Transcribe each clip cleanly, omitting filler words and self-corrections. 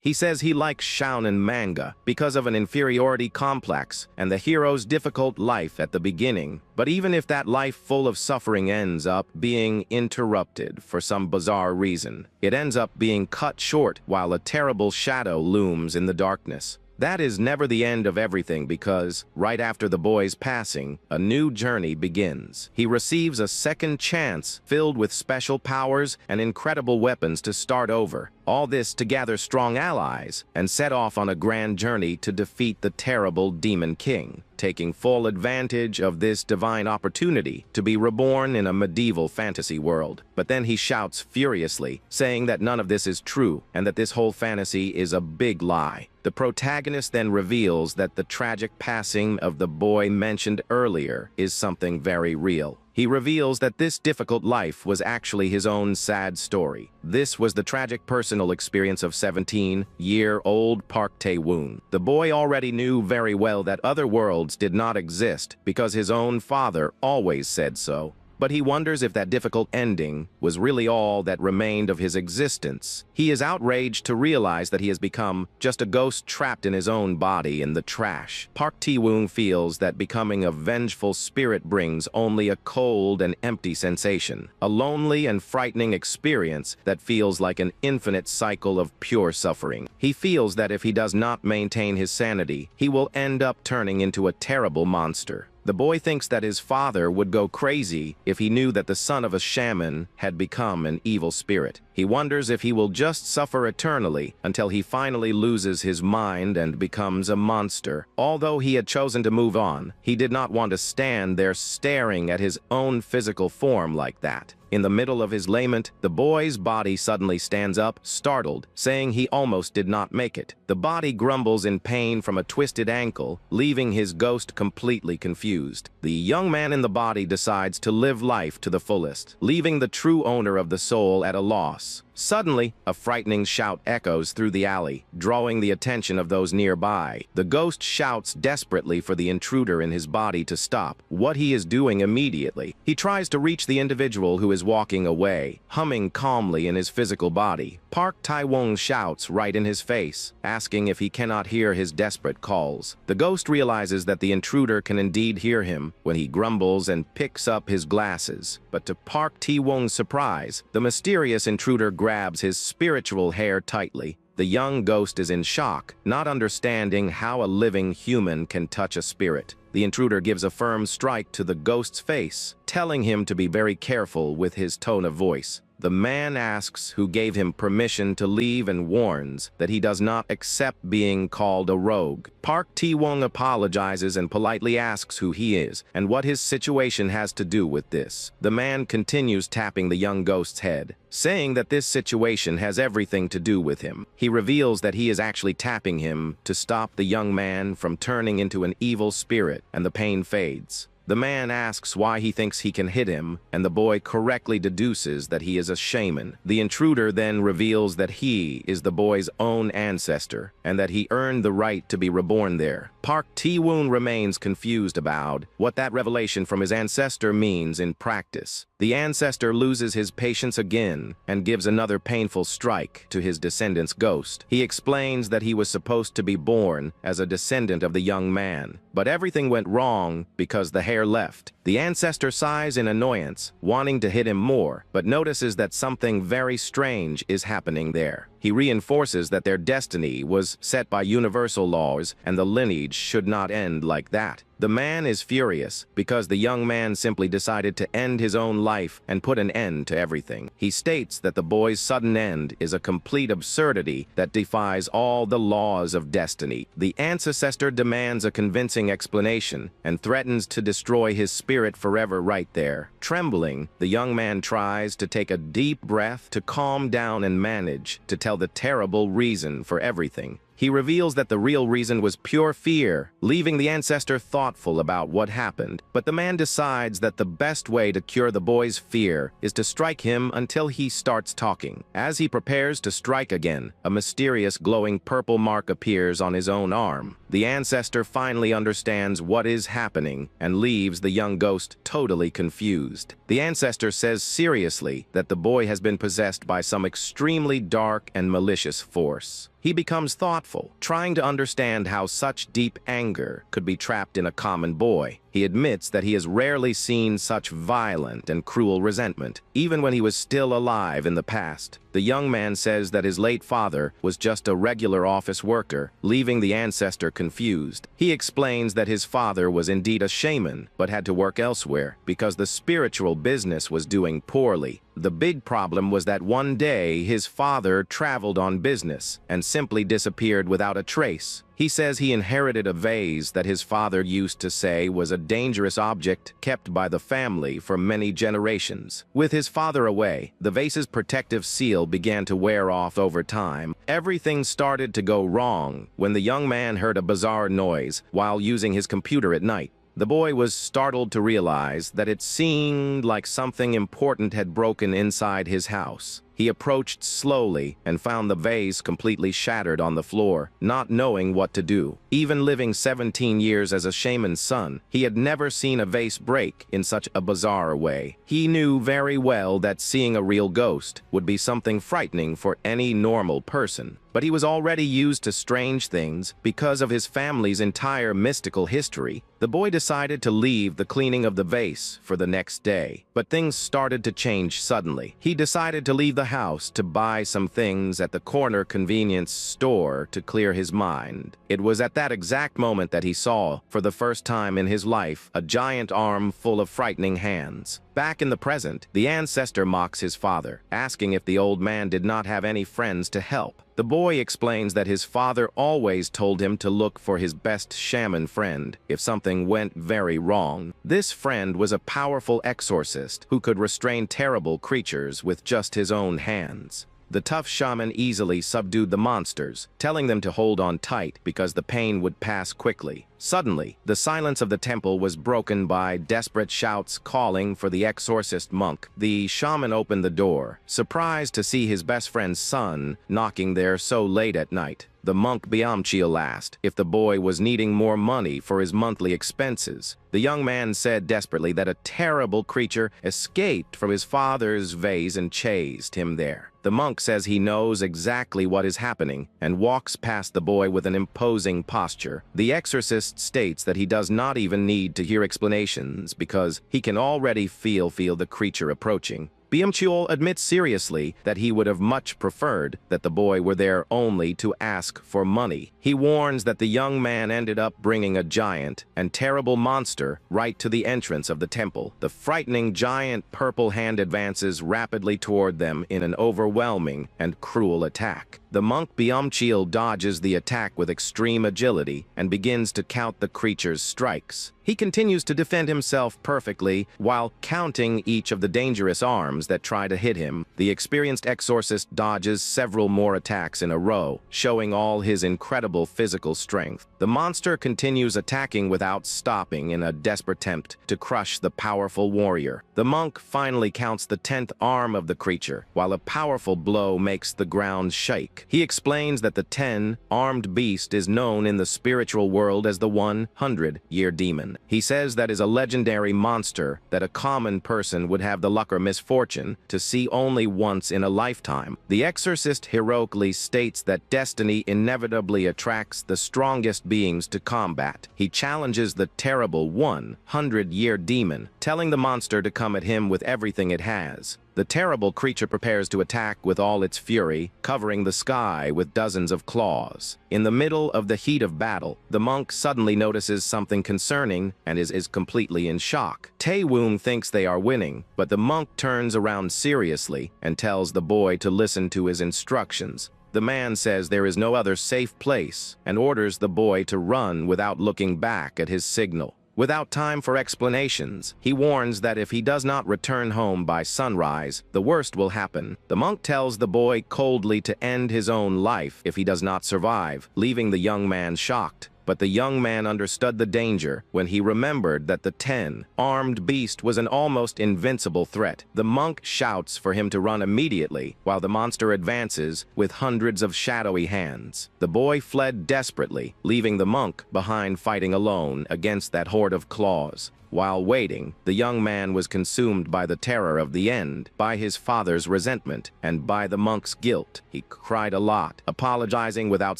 He says he likes shounen manga because of an inferiority complex and the hero's difficult life at the beginning. But even if that life full of suffering ends up being interrupted for some bizarre reason, it ends up being cut short while a terrible shadow looms in the darkness. That is never the end of everything because, right after the boy's passing, a new journey begins. He receives a second chance filled with special powers and incredible weapons to start over. All this to gather strong allies and set off on a grand journey to defeat the terrible Demon King, taking full advantage of this divine opportunity to be reborn in a medieval fantasy world. But then he shouts furiously, saying that none of this is true and that this whole fantasy is a big lie. The protagonist then reveals that the tragic passing of the boy mentioned earlier is something very real. He reveals that this difficult life was actually his own sad story. This was the tragic personal experience of 17-year-old Park Tae-woon. The boy already knew very well that other worlds did not exist because his own father always said so. But he wonders if that difficult ending was really all that remained of his existence. He is outraged to realize that he has become just a ghost trapped in his own body in the trash. Park Tae-woon feels that becoming a vengeful spirit brings only a cold and empty sensation, a lonely and frightening experience that feels like an infinite cycle of pure suffering. He feels that if he does not maintain his sanity, he will end up turning into a terrible monster. The boy thinks that his father would go crazy if he knew that the son of a shaman had become an evil spirit. He wonders if he will just suffer eternally until he finally loses his mind and becomes a monster. Although he had chosen to move on, he did not want to stand there staring at his own physical form like that. In the middle of his lament, the boy's body suddenly stands up, startled, saying he almost did not make it. The body grumbles in pain from a twisted ankle, leaving his ghost completely confused. The young man in the body decides to live life to the fullest, leaving the true owner of the soul at a loss. Suddenly, a frightening shout echoes through the alley, drawing the attention of those nearby. The ghost shouts desperately for the intruder in his body to stop what he is doing immediately. He tries to reach the individual who is walking away, humming calmly in his physical body. Park Tae-woon shouts right in his face, asking if he cannot hear his desperate calls. The ghost realizes that the intruder can indeed hear him when he grumbles and picks up his glasses. But to Park Tae-woon's surprise, the mysterious intruder grabs his spiritual hair tightly. The young ghost is in shock, not understanding how a living human can touch a spirit. The intruder gives a firm strike to the ghost's face, telling him to be very careful with his tone of voice. The man asks who gave him permission to leave and warns that he does not accept being called a rogue. Park Tae-woon apologizes and politely asks who he is and what his situation has to do with this. The man continues tapping the young ghost's head, saying that this situation has everything to do with him. He reveals that he is actually tapping him to stop the young man from turning into an evil spirit, and the pain fades. The man asks why he thinks he can hit him, and the boy correctly deduces that he is a shaman. The intruder then reveals that he is the boy's own ancestor, and that he earned the right to be reborn there. Park Tae-woon remains confused about what that revelation from his ancestor means in practice. The ancestor loses his patience again and gives another painful strike to his descendant's ghost. He explains that he was supposed to be born as a descendant of the young man, but everything went wrong because the hair left. The ancestor sighs in annoyance, wanting to hit him more, but notices that something very strange is happening there. He reinforces that their destiny was set by universal laws and the lineage should not end like that. The man is furious because the young man simply decided to end his own life and put an end to everything. He states that the boy's sudden end is a complete absurdity that defies all the laws of destiny. The ancestor demands a convincing explanation and threatens to destroy his spirit forever right there. Trembling, the young man tries to take a deep breath to calm down and manage to tell the terrible reason for everything. He reveals that the real reason was pure fear, leaving the ancestor thoughtful about what happened. But the man decides that the best way to cure the boy's fear is to strike him until he starts talking. As he prepares to strike again, a mysterious glowing purple mark appears on his own arm. The ancestor finally understands what is happening and leaves the young ghost totally confused. The ancestor says seriously that the boy has been possessed by some extremely dark and malicious force. He becomes thoughtful, trying to understand how such deep anger could be trapped in a common boy. He admits that he has rarely seen such violent and cruel resentment, even when he was still alive in the past. The young man says that his late father was just a regular office worker, leaving the ancestor confused. He explains that his father was indeed a shaman, but had to work elsewhere because the spiritual business was doing poorly. The big problem was that one day his father traveled on business and simply disappeared without a trace. He says he inherited a vase that his father used to say was a dangerous object kept by the family for many generations. With his father away, the vase's protective seal began to wear off over time. Everything started to go wrong when the young man heard a bizarre noise while using his computer at night. The boy was startled to realize that it seemed like something important had broken inside his house. He approached slowly and found the vase completely shattered on the floor, not knowing what to do. Even living 17 years as a shaman's son, he had never seen a vase break in such a bizarre way. He knew very well that seeing a real ghost would be something frightening for any normal person. But he was already used to strange things because of his family's entire mystical history. The boy decided to leave the cleaning of the vase for the next day. But things started to change suddenly. He decided to leave the house to buy some things at the corner convenience store to clear his mind. It was at that exact moment that he saw, for the first time in his life, a giant arm full of frightening hands. Back in the present, the ancestor mocks his father, asking if the old man did not have any friends to help. The boy explains that his father always told him to look for his best shaman friend if something went very wrong. This friend was a powerful exorcist who could restrain terrible creatures with just his own hands. The tough shaman easily subdued the monsters, telling them to hold on tight because the pain would pass quickly. Suddenly, the silence of the temple was broken by desperate shouts calling for the exorcist monk. The shaman opened the door, surprised to see his best friend's son knocking there so late at night. The monk Byamchil asked if the boy was needing more money for his monthly expenses. The young man said desperately that a terrible creature escaped from his father's vase and chased him there. The monk says he knows exactly what is happening and walks past the boy with an imposing posture. The exorcist states that he does not even need to hear explanations because he can already feel the creature approaching. Byamchil admits seriously that he would have much preferred that the boy were there only to ask for money. He warns that the young man ended up bringing a giant and terrible monster right to the entrance of the temple. The frightening giant purple hand advances rapidly toward them in an overwhelming and cruel attack. The monk Byamchil dodges the attack with extreme agility and begins to count the creature's strikes. He continues to defend himself perfectly while counting each of the dangerous arms that try to hit him. The experienced exorcist dodges several more attacks in a row, showing all his incredible physical strength. The monster continues attacking without stopping in a desperate attempt to crush the powerful warrior. The monk finally counts the 10th arm of the creature, while a powerful blow makes the ground shake. He explains that the 10-armed beast is known in the spiritual world as the 100-year demon. He says that is a legendary monster that a common person would have the luck or misfortune to see only once in a lifetime. The exorcist heroically states that destiny inevitably attracts the strongest beings to combat. He challenges the terrible 100-year demon, telling the monster to come at him with everything it has. The terrible creature prepares to attack with all its fury, covering the sky with dozens of claws. In the middle of the heat of battle, the monk suddenly notices something concerning and is completely in shock. Taewoong thinks they are winning, but the monk turns around seriously and tells the boy to listen to his instructions. The man says there is no other safe place and orders the boy to run without looking back at his signal. Without time for explanations, he warns that if he does not return home by sunrise, the worst will happen. The monk tells the boy coldly to end his own life if he does not survive, leaving the young man shocked. But the young man understood the danger when he remembered that the 10-armed beast was an almost invincible threat. The monk shouts for him to run immediately while the monster advances with hundreds of shadowy hands. The boy fled desperately, leaving the monk behind fighting alone against that horde of claws. While waiting, the young man was consumed by the terror of the end, by his father's resentment, and by the monk's guilt. He cried a lot, apologizing without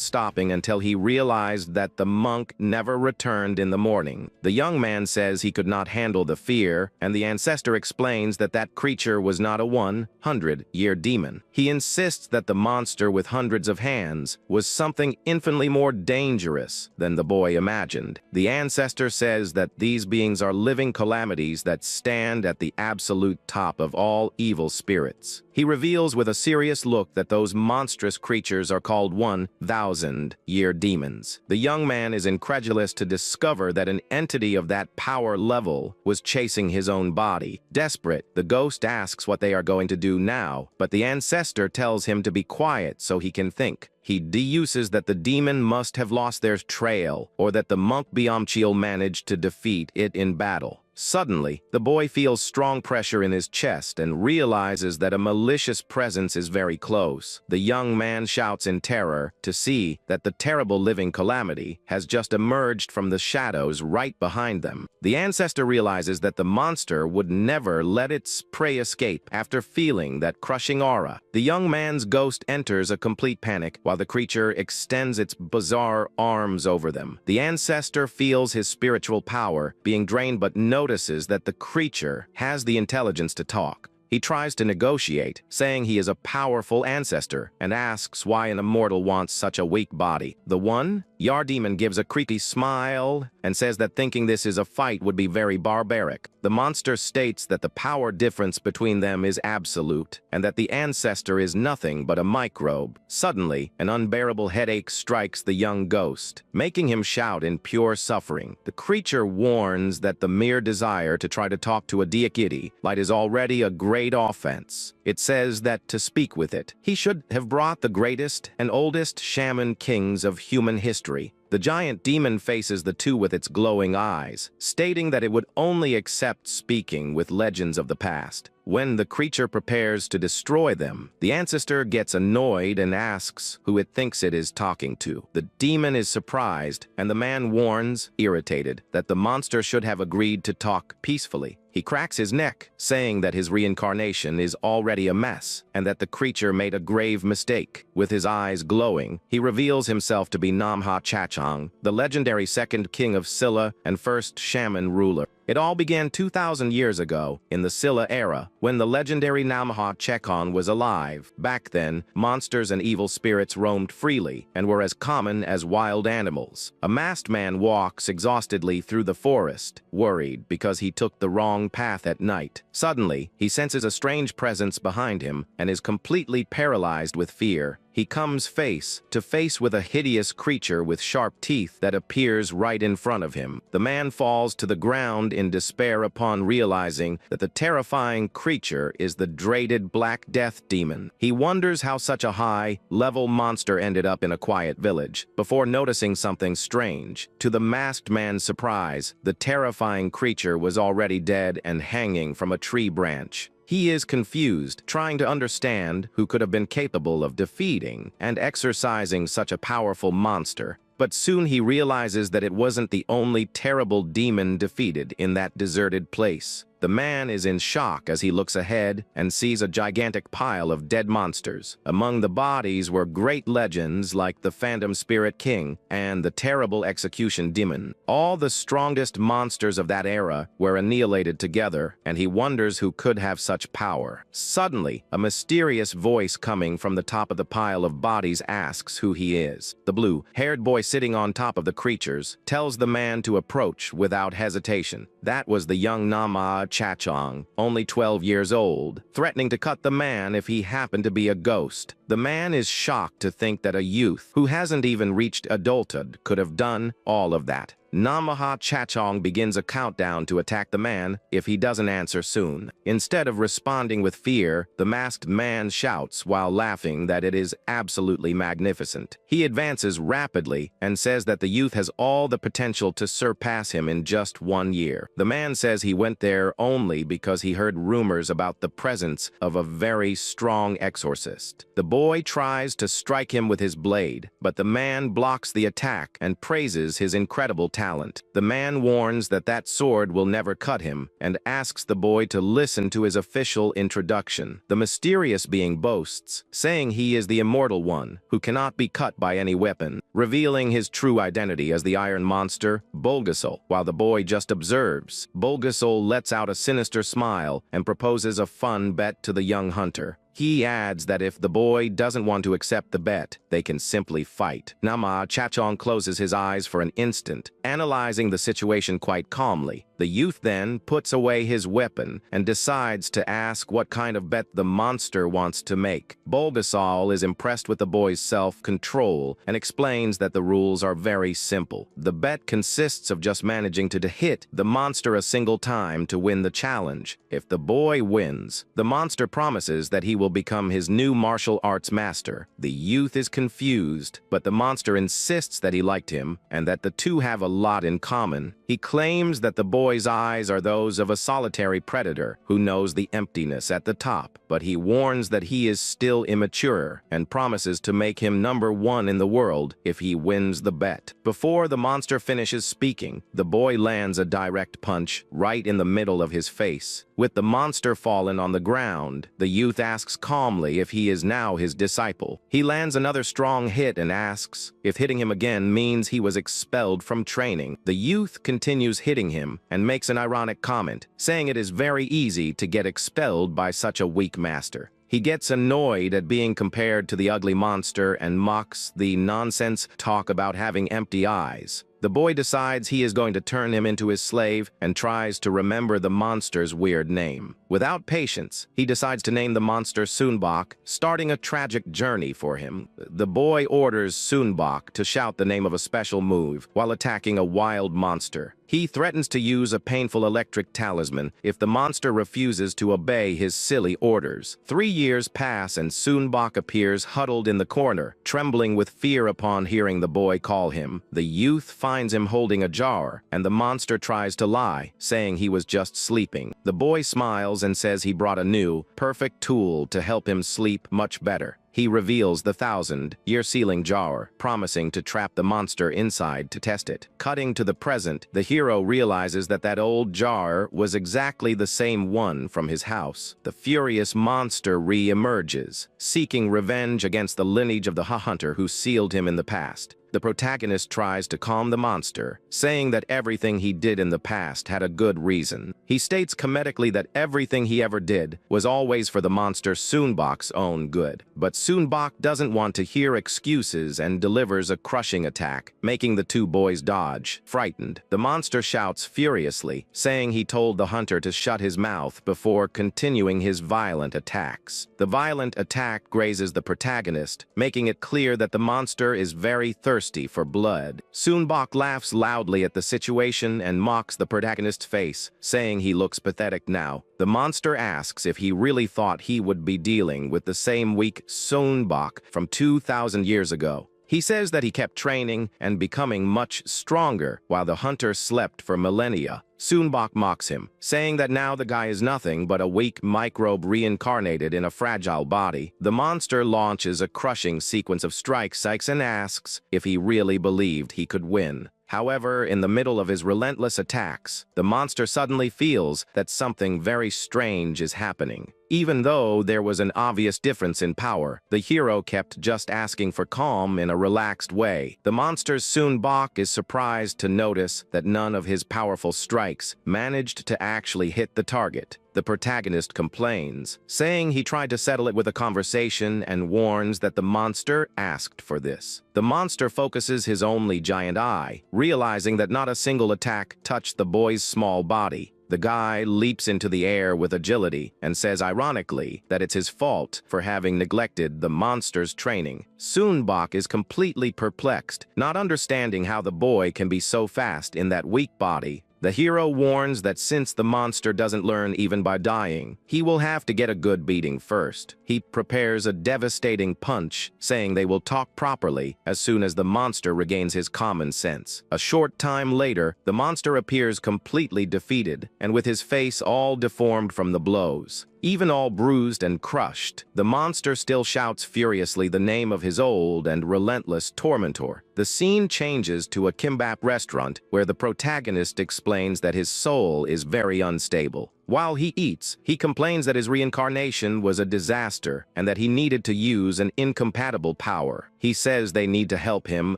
stopping until he realized that the monk never returned in the morning. The young man says he could not handle the fear, and the ancestor explains that that creature was not a 100-year demon. He insists that the monster with hundreds of hands was something infinitely more dangerous than the boy imagined. The ancestor says that these beings are living calamities that stand at the absolute top of all evil spirits. He reveals with a serious look that those monstrous creatures are called 1,000-year demons. The young man is incredulous to discover that an entity of that power level was chasing his own body. Desperate, the ghost asks what they are going to do now, but the ancestor tells him to be quiet so he can think. He deuces that the demon must have lost their trail, or that the monk Byamchiel managed to defeat it in battle. Suddenly, the boy feels strong pressure in his chest and realizes that a malicious presence is very close. The young man shouts in terror to see that the terrible living calamity has just emerged from the shadows right behind them. The ancestor realizes that the monster would never let its prey escape after feeling that crushing aura. The young man's ghost enters a complete panic while the creature extends its bizarre arms over them. The ancestor feels his spiritual power being drained but notices that the creature has the intelligence to talk. He tries to negotiate, saying he is a powerful ancestor, and asks why an immortal wants such a weak body. The 1-year demon gives a creepy smile and says that thinking this is a fight would be very barbaric. The monster states that the power difference between them is absolute, and that the ancestor is nothing but a microbe. Suddenly, an unbearable headache strikes the young ghost, making him shout in pure suffering. The creature warns that the mere desire to try to talk to a deity light is already a great offense. It says that to speak with it, he should have brought the greatest and oldest shaman kings of human history. The giant demon faces the two with its glowing eyes, stating that it would only accept speaking with legends of the past. When the creature prepares to destroy them, the ancestor gets annoyed and asks who it thinks it is talking to. The demon is surprised, and the man warns, irritated, that the monster should have agreed to talk peacefully. He cracks his neck, saying that his reincarnation is already a mess, and that the creature made a grave mistake. With his eyes glowing, he reveals himself to be Namha Chachang, the legendary second king of Silla and first shaman ruler. It all began 2,000 years ago, in the Silla era, when the legendary Namha Chachang was alive. Back then, monsters and evil spirits roamed freely and were as common as wild animals. A masked man walks exhaustedly through the forest, worried because he took the wrong path at night. Suddenly, he senses a strange presence behind him and is completely paralyzed with fear. He comes face to face with a hideous creature with sharp teeth that appears right in front of him. The man falls to the ground in despair upon realizing that the terrifying creature is the dreaded Black Death demon. He wonders how such a high-level monster ended up in a quiet village, before noticing something strange. To the masked man's surprise, the terrifying creature was already dead and hanging from a tree branch. He is confused, trying to understand who could have been capable of defeating and exorcising such a powerful monster. But soon he realizes that it wasn't the only terrible demon defeated in that deserted place. The man is in shock as he looks ahead and sees a gigantic pile of dead monsters. Among the bodies were great legends like the Phantom Spirit King and the terrible Execution Demon. All the strongest monsters of that era were annihilated together, and he wonders who could have such power. Suddenly, a mysterious voice coming from the top of the pile of bodies asks who he is. The blue-haired boy sitting on top of the creatures tells the man to approach without hesitation. That was the young Namha Chachang, only 12 years old, threatening to cut the man if he happened to be a ghost. The man is shocked to think that a youth who hasn't even reached adulthood could have done all of that. Namha Chachang begins a countdown to attack the man if he doesn't answer soon. Instead of responding with fear, the masked man shouts while laughing that it is absolutely magnificent. He advances rapidly and says that the youth has all the potential to surpass him in just 1 year. The man says he went there only because he heard rumors about the presence of a very strong exorcist. The boy tries to strike him with his blade, but the man blocks the attack and praises his incredible talent. talent. The man warns that that sword will never cut him and asks the boy to listen to his official introduction. The mysterious being boasts, saying he is the immortal one who cannot be cut by any weapon, revealing his true identity as the iron monster, Bulgasol. While the boy just observes, Bulgasol lets out a sinister smile and proposes a fun bet to the young hunter. He adds that if the boy doesn't want to accept the bet, they can simply fight. Nama Chachong closes his eyes for an instant, analyzing the situation quite calmly. The youth then puts away his weapon and decides to ask what kind of bet the monster wants to make. Bulgasol is impressed with the boy's self-control and explains that the rules are very simple. The bet consists of just managing to hit the monster a single time to win the challenge. If the boy wins, the monster promises that he will become his new martial arts master. The youth is confused, but the monster insists that he liked him and that the two have a lot in common. He claims that the boy's eyes are those of a solitary predator who knows the emptiness at the top, but he warns that he is still immature and promises to make him #1 in the world if he wins the bet. Before the monster finishes speaking, the boy lands a direct punch right in the middle of his face. With the monster fallen on the ground, the youth asks calmly if he is now his disciple. He lands another strong hit and asks if hitting him again means he was expelled from training. The youth continues hitting him and makes an ironic comment, saying it is very easy to get expelled by such a weak master. He gets annoyed at being compared to the ugly monster and mocks the nonsense talk about having empty eyes. The boy decides he is going to turn him into his slave and tries to remember the monster's weird name. Without patience, he decides to name the monster Sunbok, starting a tragic journey for him. The boy orders Sunbok to shout the name of a special move while attacking a wild monster. He threatens to use a painful electric talisman if the monster refuses to obey his silly orders. 3 years pass and Sunbok appears huddled in the corner, trembling with fear upon hearing the boy call him. The youth finds him holding a jar, and the monster tries to lie, saying he was just sleeping. The boy smiles and says he brought a new, perfect tool to help him sleep much better. He reveals the 1,000-year sealing jar, promising to trap the monster inside to test it. Cutting to the present, the hero realizes that that old jar was exactly the same one from his house. The furious monster re-emerges, seeking revenge against the lineage of the hunter who sealed him in the past. The protagonist tries to calm the monster, saying that everything he did in the past had a good reason. He states comedically that everything he ever did was always for the monster Sunbok's own good. But Sunbok doesn't want to hear excuses and delivers a crushing attack, making the two boys dodge. Frightened, the monster shouts furiously, saying he told the hunter to shut his mouth before continuing his violent attacks. The violent attack grazes the protagonist, making it clear that the monster is very thirsty for blood. Sunbok laughs loudly at the situation and mocks the protagonist's face, saying he looks pathetic now. The monster asks if he really thought he would be dealing with the same weak Sunbok from 2,000 years ago. He says that he kept training and becoming much stronger while the hunter slept for millennia. Sunbok mocks him, saying that now the guy is nothing but a weak microbe reincarnated in a fragile body. The monster launches a crushing sequence of strikes and asks if he really believed he could win. However, in the middle of his relentless attacks, the monster suddenly feels that something very strange is happening. Even though there was an obvious difference in power, the hero kept just asking for calm in a relaxed way. The monster's Sunbok is surprised to notice that none of his powerful strikes managed to actually hit the target. The protagonist complains, saying he tried to settle it with a conversation and warns that the monster asked for this. The monster focuses his only giant eye, realizing that not a single attack touched the boy's small body. The guy leaps into the air with agility and says ironically that it's his fault for having neglected the monster's training. Sunbok is completely perplexed, not understanding how the boy can be so fast in that weak body. The hero warns that since the monster doesn't learn even by dying, he will have to get a good beating first. He prepares a devastating punch, saying they will talk properly as soon as the monster regains his common sense. A short time later, the monster appears completely defeated and with his face all deformed from the blows. Even all bruised and crushed, the monster still shouts furiously the name of his old and relentless tormentor. The scene changes to a kimbap restaurant where the protagonist explains that his soul is very unstable. While he eats, he complains that his reincarnation was a disaster and that he needed to use an incompatible power. He says they need to help him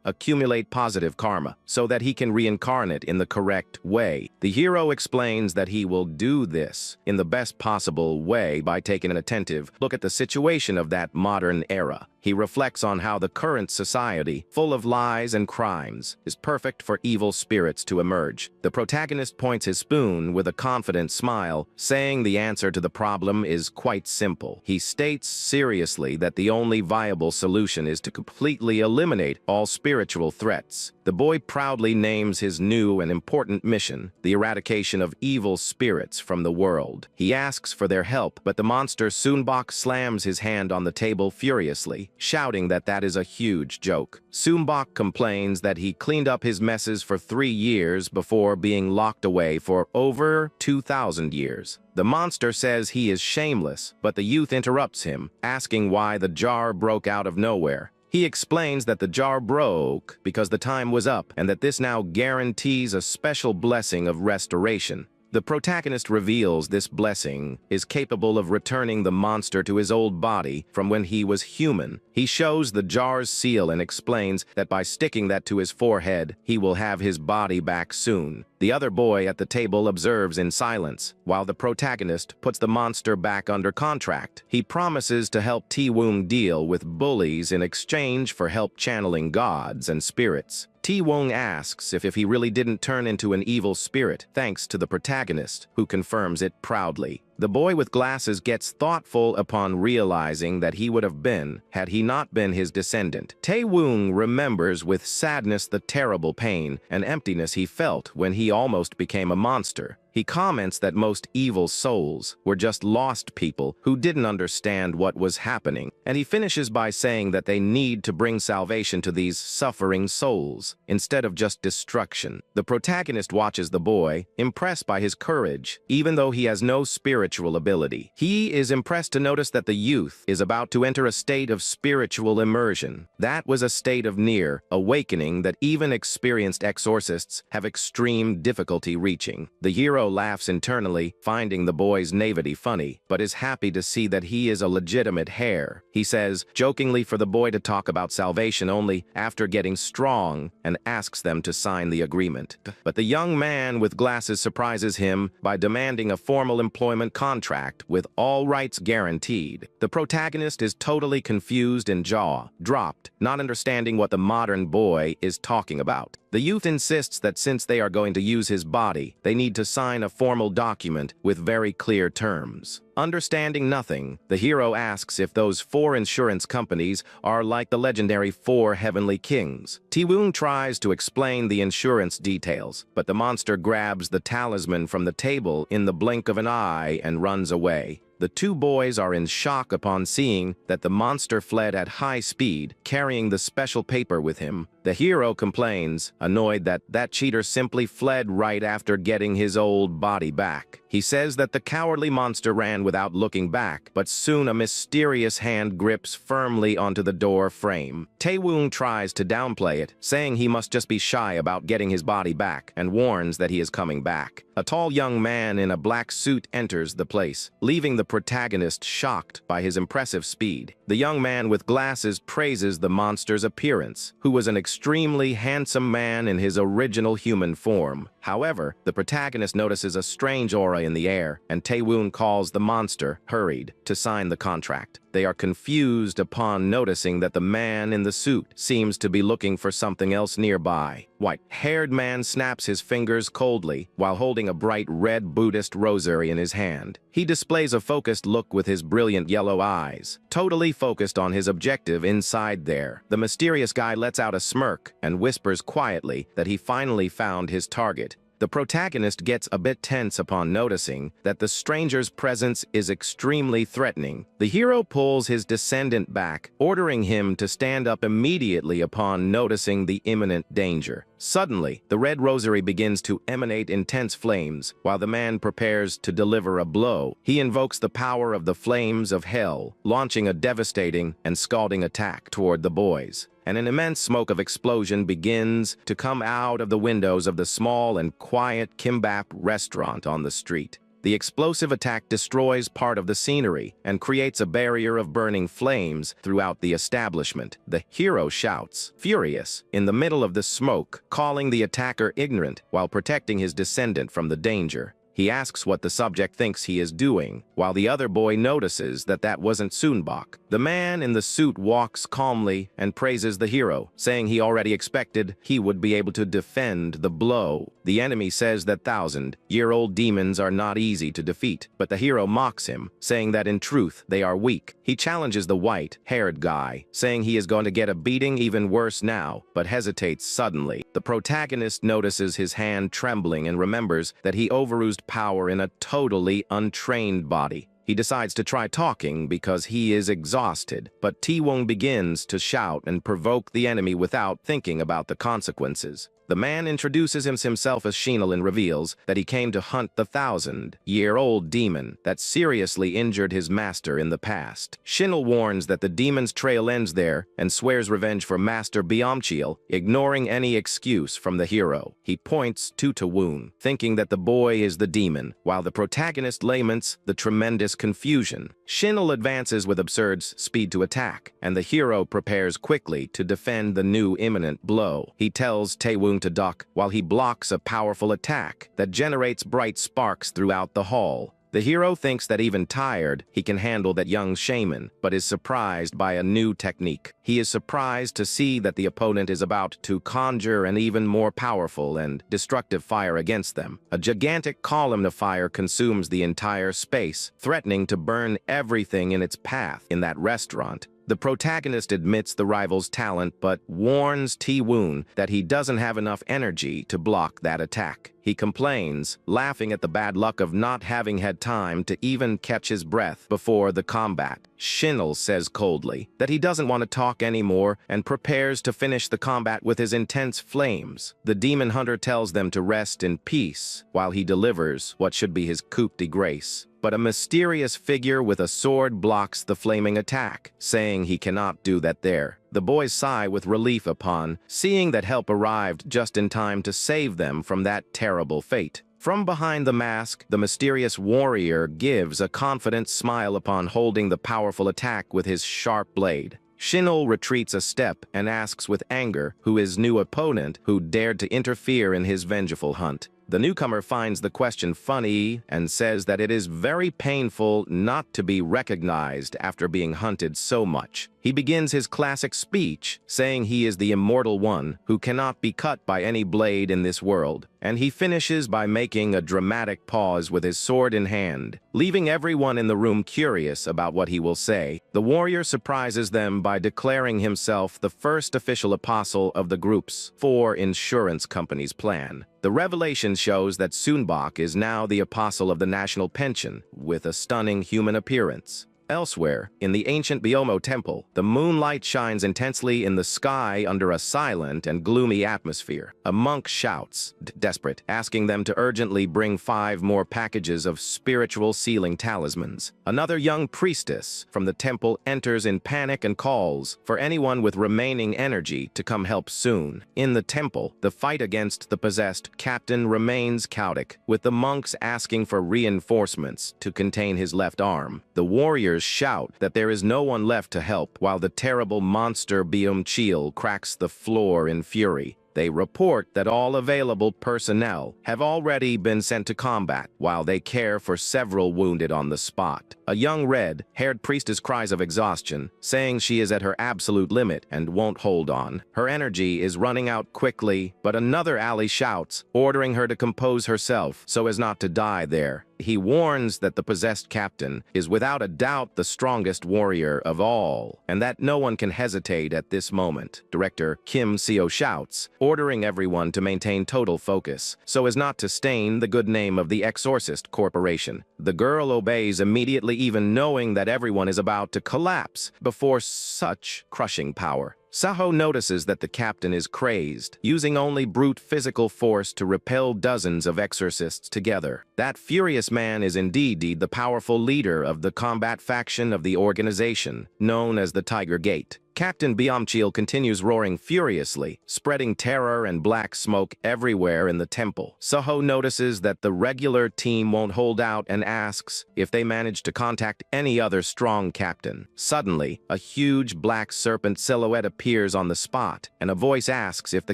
accumulate positive karma so that he can reincarnate in the correct way. The hero explains that he will do this in the best possible way by taking an attentive look at the situation of that modern era. He reflects on how the current society, full of lies and crimes, is perfect for evil spirits to emerge. The protagonist points his spoon with a confident smile, saying the answer to the problem is quite simple. He states seriously that the only viable solution is to completely eliminate all spiritual threats. The boy proudly names his new and important mission, the eradication of evil spirits from the world. He asks for their help, but the monster Soonbok slams his hand on the table furiously, shouting that is a huge joke. Soonbok complains that he cleaned up his messes for 3 years before being locked away for over 2,000 years. The monster says he is shameless, but the youth interrupts him, asking why the jar broke out of nowhere. He explains that the jar broke because the time was up and that this now guarantees a special blessing of restoration. The protagonist reveals this blessing is capable of returning the monster to his old body from when he was human. He shows the jar's seal and explains that by sticking that to his forehead, he will have his body back soon. The other boy at the table observes in silence, while the protagonist puts the monster back under contract. He promises to help Ti-Woong deal with bullies in exchange for help channeling gods and spirits. Ti-Woong asks if he really didn't turn into an evil spirit, thanks to the protagonist, who confirms it proudly. The boy with glasses gets thoughtful upon realizing that he would have been had he not been his descendant. Tae-woong remembers with sadness the terrible pain and emptiness he felt when he almost became a monster. He comments that most evil souls were just lost people who didn't understand what was happening, and he finishes by saying that they need to bring salvation to these suffering souls, instead of just destruction. The protagonist watches the boy, impressed by his courage, even though he has no spiritual ability. He is impressed to notice that the youth is about to enter a state of spiritual immersion. That was a state of near awakening that even experienced exorcists have extreme difficulty reaching. The hero laughs internally, finding the boy's naivety funny, but is happy to see that he is a legitimate heir. He says, jokingly, for the boy to talk about salvation only after getting strong, and asks them to sign the agreement. But the young man with glasses surprises him by demanding a formal employment contract with all rights guaranteed. The protagonist is totally confused and jaw-dropped, not understanding what the modern boy is talking about. The youth insists that since they are going to use his body, they need to sign a formal document with very clear terms. Understanding nothing, the hero asks if those 4 insurance companies are like the legendary 4 heavenly kings. Ti-Woong tries to explain the insurance details, but the monster grabs the talisman from the table in the blink of an eye and runs away. The 2 boys are in shock upon seeing that the monster fled at high speed, carrying the special paper with him. The hero complains, annoyed that cheater simply fled right after getting his old body back. He says that the cowardly monster ran without looking back, but soon a mysterious hand grips firmly onto the door frame. Tae-woong tries to downplay it, saying he must just be shy about getting his body back, and warns that he is coming back. A tall young man in a black suit enters the place, leaving the protagonist shocked by his impressive speed. The young man with glasses praises the monster's appearance, who was an extremely handsome man in his original human form. However, the protagonist notices a strange aura in the air, and Tae-woong calls the monster, hurried, to sign the contract. They are confused upon noticing that the man in the suit seems to be looking for something else nearby. White-haired man snaps his fingers coldly while holding a bright red Buddhist rosary in his hand. He displays a focused look with his brilliant yellow eyes, totally focused on his objective inside there. The mysterious guy lets out a smirk and whispers quietly that he finally found his target. The protagonist gets a bit tense upon noticing that the stranger's presence is extremely threatening. The hero pulls his descendant back, ordering him to stand up immediately upon noticing the imminent danger. Suddenly, the red rosary begins to emanate intense flames while the man prepares to deliver a blow. He invokes the power of the flames of hell, launching a devastating and scalding attack toward the boys. And an immense smoke of explosion begins to come out of the windows of the small and quiet kimbap restaurant on the street. The explosive attack destroys part of the scenery and creates a barrier of burning flames throughout the establishment. The hero shouts, furious, in the middle of the smoke, calling the attacker ignorant while protecting his descendant from the danger. He asks what the subject thinks he is doing, while the other boy notices that wasn't Sunbok. The man in the suit walks calmly and praises the hero, saying he already expected he would be able to defend the blow. The enemy says that 1,000-year-old demons are not easy to defeat, but the hero mocks him, saying that in truth they are weak. He challenges the white-haired guy, saying he is going to get a beating even worse now, but hesitates suddenly. The protagonist notices his hand trembling and remembers that he overused power in a totally untrained body. He decides to try talking because he is exhausted, but Ti-Wung begins to shout and provoke the enemy without thinking about the consequences. The man introduces himself as Shinal and reveals that he came to hunt the 1,000-year-old demon that seriously injured his master in the past. Shinal warns that the demon's trail ends there and swears revenge for Master Byamchiel, ignoring any excuse from the hero. He points to Ti-Wung, thinking that the boy is the demon, while the protagonist laments the tremendous confusion. Shinal advances with absurd speed to attack, and the hero prepares quickly to defend the new imminent blow. He tells Ti-Wung to duck while he blocks a powerful attack that generates bright sparks throughout the hall. The hero thinks that even tired, he can handle that young shaman, but is surprised by a new technique. He is surprised to see that the opponent is about to conjure an even more powerful and destructive fire against them. A gigantic column of fire consumes the entire space, threatening to burn everything in its path in that restaurant. The protagonist admits the rival's talent but warns Ti-Wung that he doesn't have enough energy to block that attack. He complains, laughing at the bad luck of not having had time to even catch his breath before the combat. Shinal says coldly that he doesn't want to talk anymore and prepares to finish the combat with his intense flames. The demon hunter tells them to rest in peace while he delivers what should be his coup de grace. But a mysterious figure with a sword blocks the flaming attack, saying he cannot do that there. The boys sigh with relief upon seeing that help arrived just in time to save them from that terrible fate. From behind the mask, the mysterious warrior gives a confident smile upon holding the powerful attack with his sharp blade. Shinal retreats a step and asks with anger who his new opponent who dared to interfere in his vengeful hunt. The newcomer finds the question funny and says that it is very painful not to be recognized after being hunted so much. He begins his classic speech, saying he is the immortal one who cannot be cut by any blade in this world, and he finishes by making a dramatic pause with his sword in hand, leaving everyone in the room curious about what he will say. The warrior surprises them by declaring himself the first official apostle of the group's 4 insurance companies plan. The revelation shows that Sunbok is now the apostle of the national pension, with a stunning human appearance. Elsewhere, in the ancient Biomo temple, the moonlight shines intensely in the sky under a silent and gloomy atmosphere. A monk shouts, desperate, asking them to urgently bring 5 more packages of spiritual sealing talismans. Another young priestess from the temple enters in panic and calls for anyone with remaining energy to come help soon. In the temple, the fight against the possessed captain remains chaotic, with the monks asking for reinforcements to contain his left arm. The warriors shout that there is no one left to help, while the terrible monster Byamchiel cracks the floor in fury. They report that all available personnel have already been sent to combat, while they care for several wounded on the spot. A young red-haired priestess cries of exhaustion, saying she is at her absolute limit and won't hold on. Her energy is running out quickly, but another ally shouts, ordering her to compose herself so as not to die there. He warns that the possessed captain is without a doubt the strongest warrior of all, and that no one can hesitate at this moment. Director Kim Seo shouts, ordering everyone to maintain total focus so as not to stain the good name of the Exorcist Corporation. The girl obeys immediately, even knowing that everyone is about to collapse before such crushing power. Saho notices that the captain is crazed, using only brute physical force to repel dozens of exorcists together. That furious man is indeed the powerful leader of the combat faction of the organization, known as the Tiger Gate. Captain Byamchil continues roaring furiously, spreading terror and black smoke everywhere in the temple. Saho notices that the regular team won't hold out and asks if they manage to contact any other strong captain. Suddenly, a huge black serpent silhouette appears on the spot, and a voice asks if the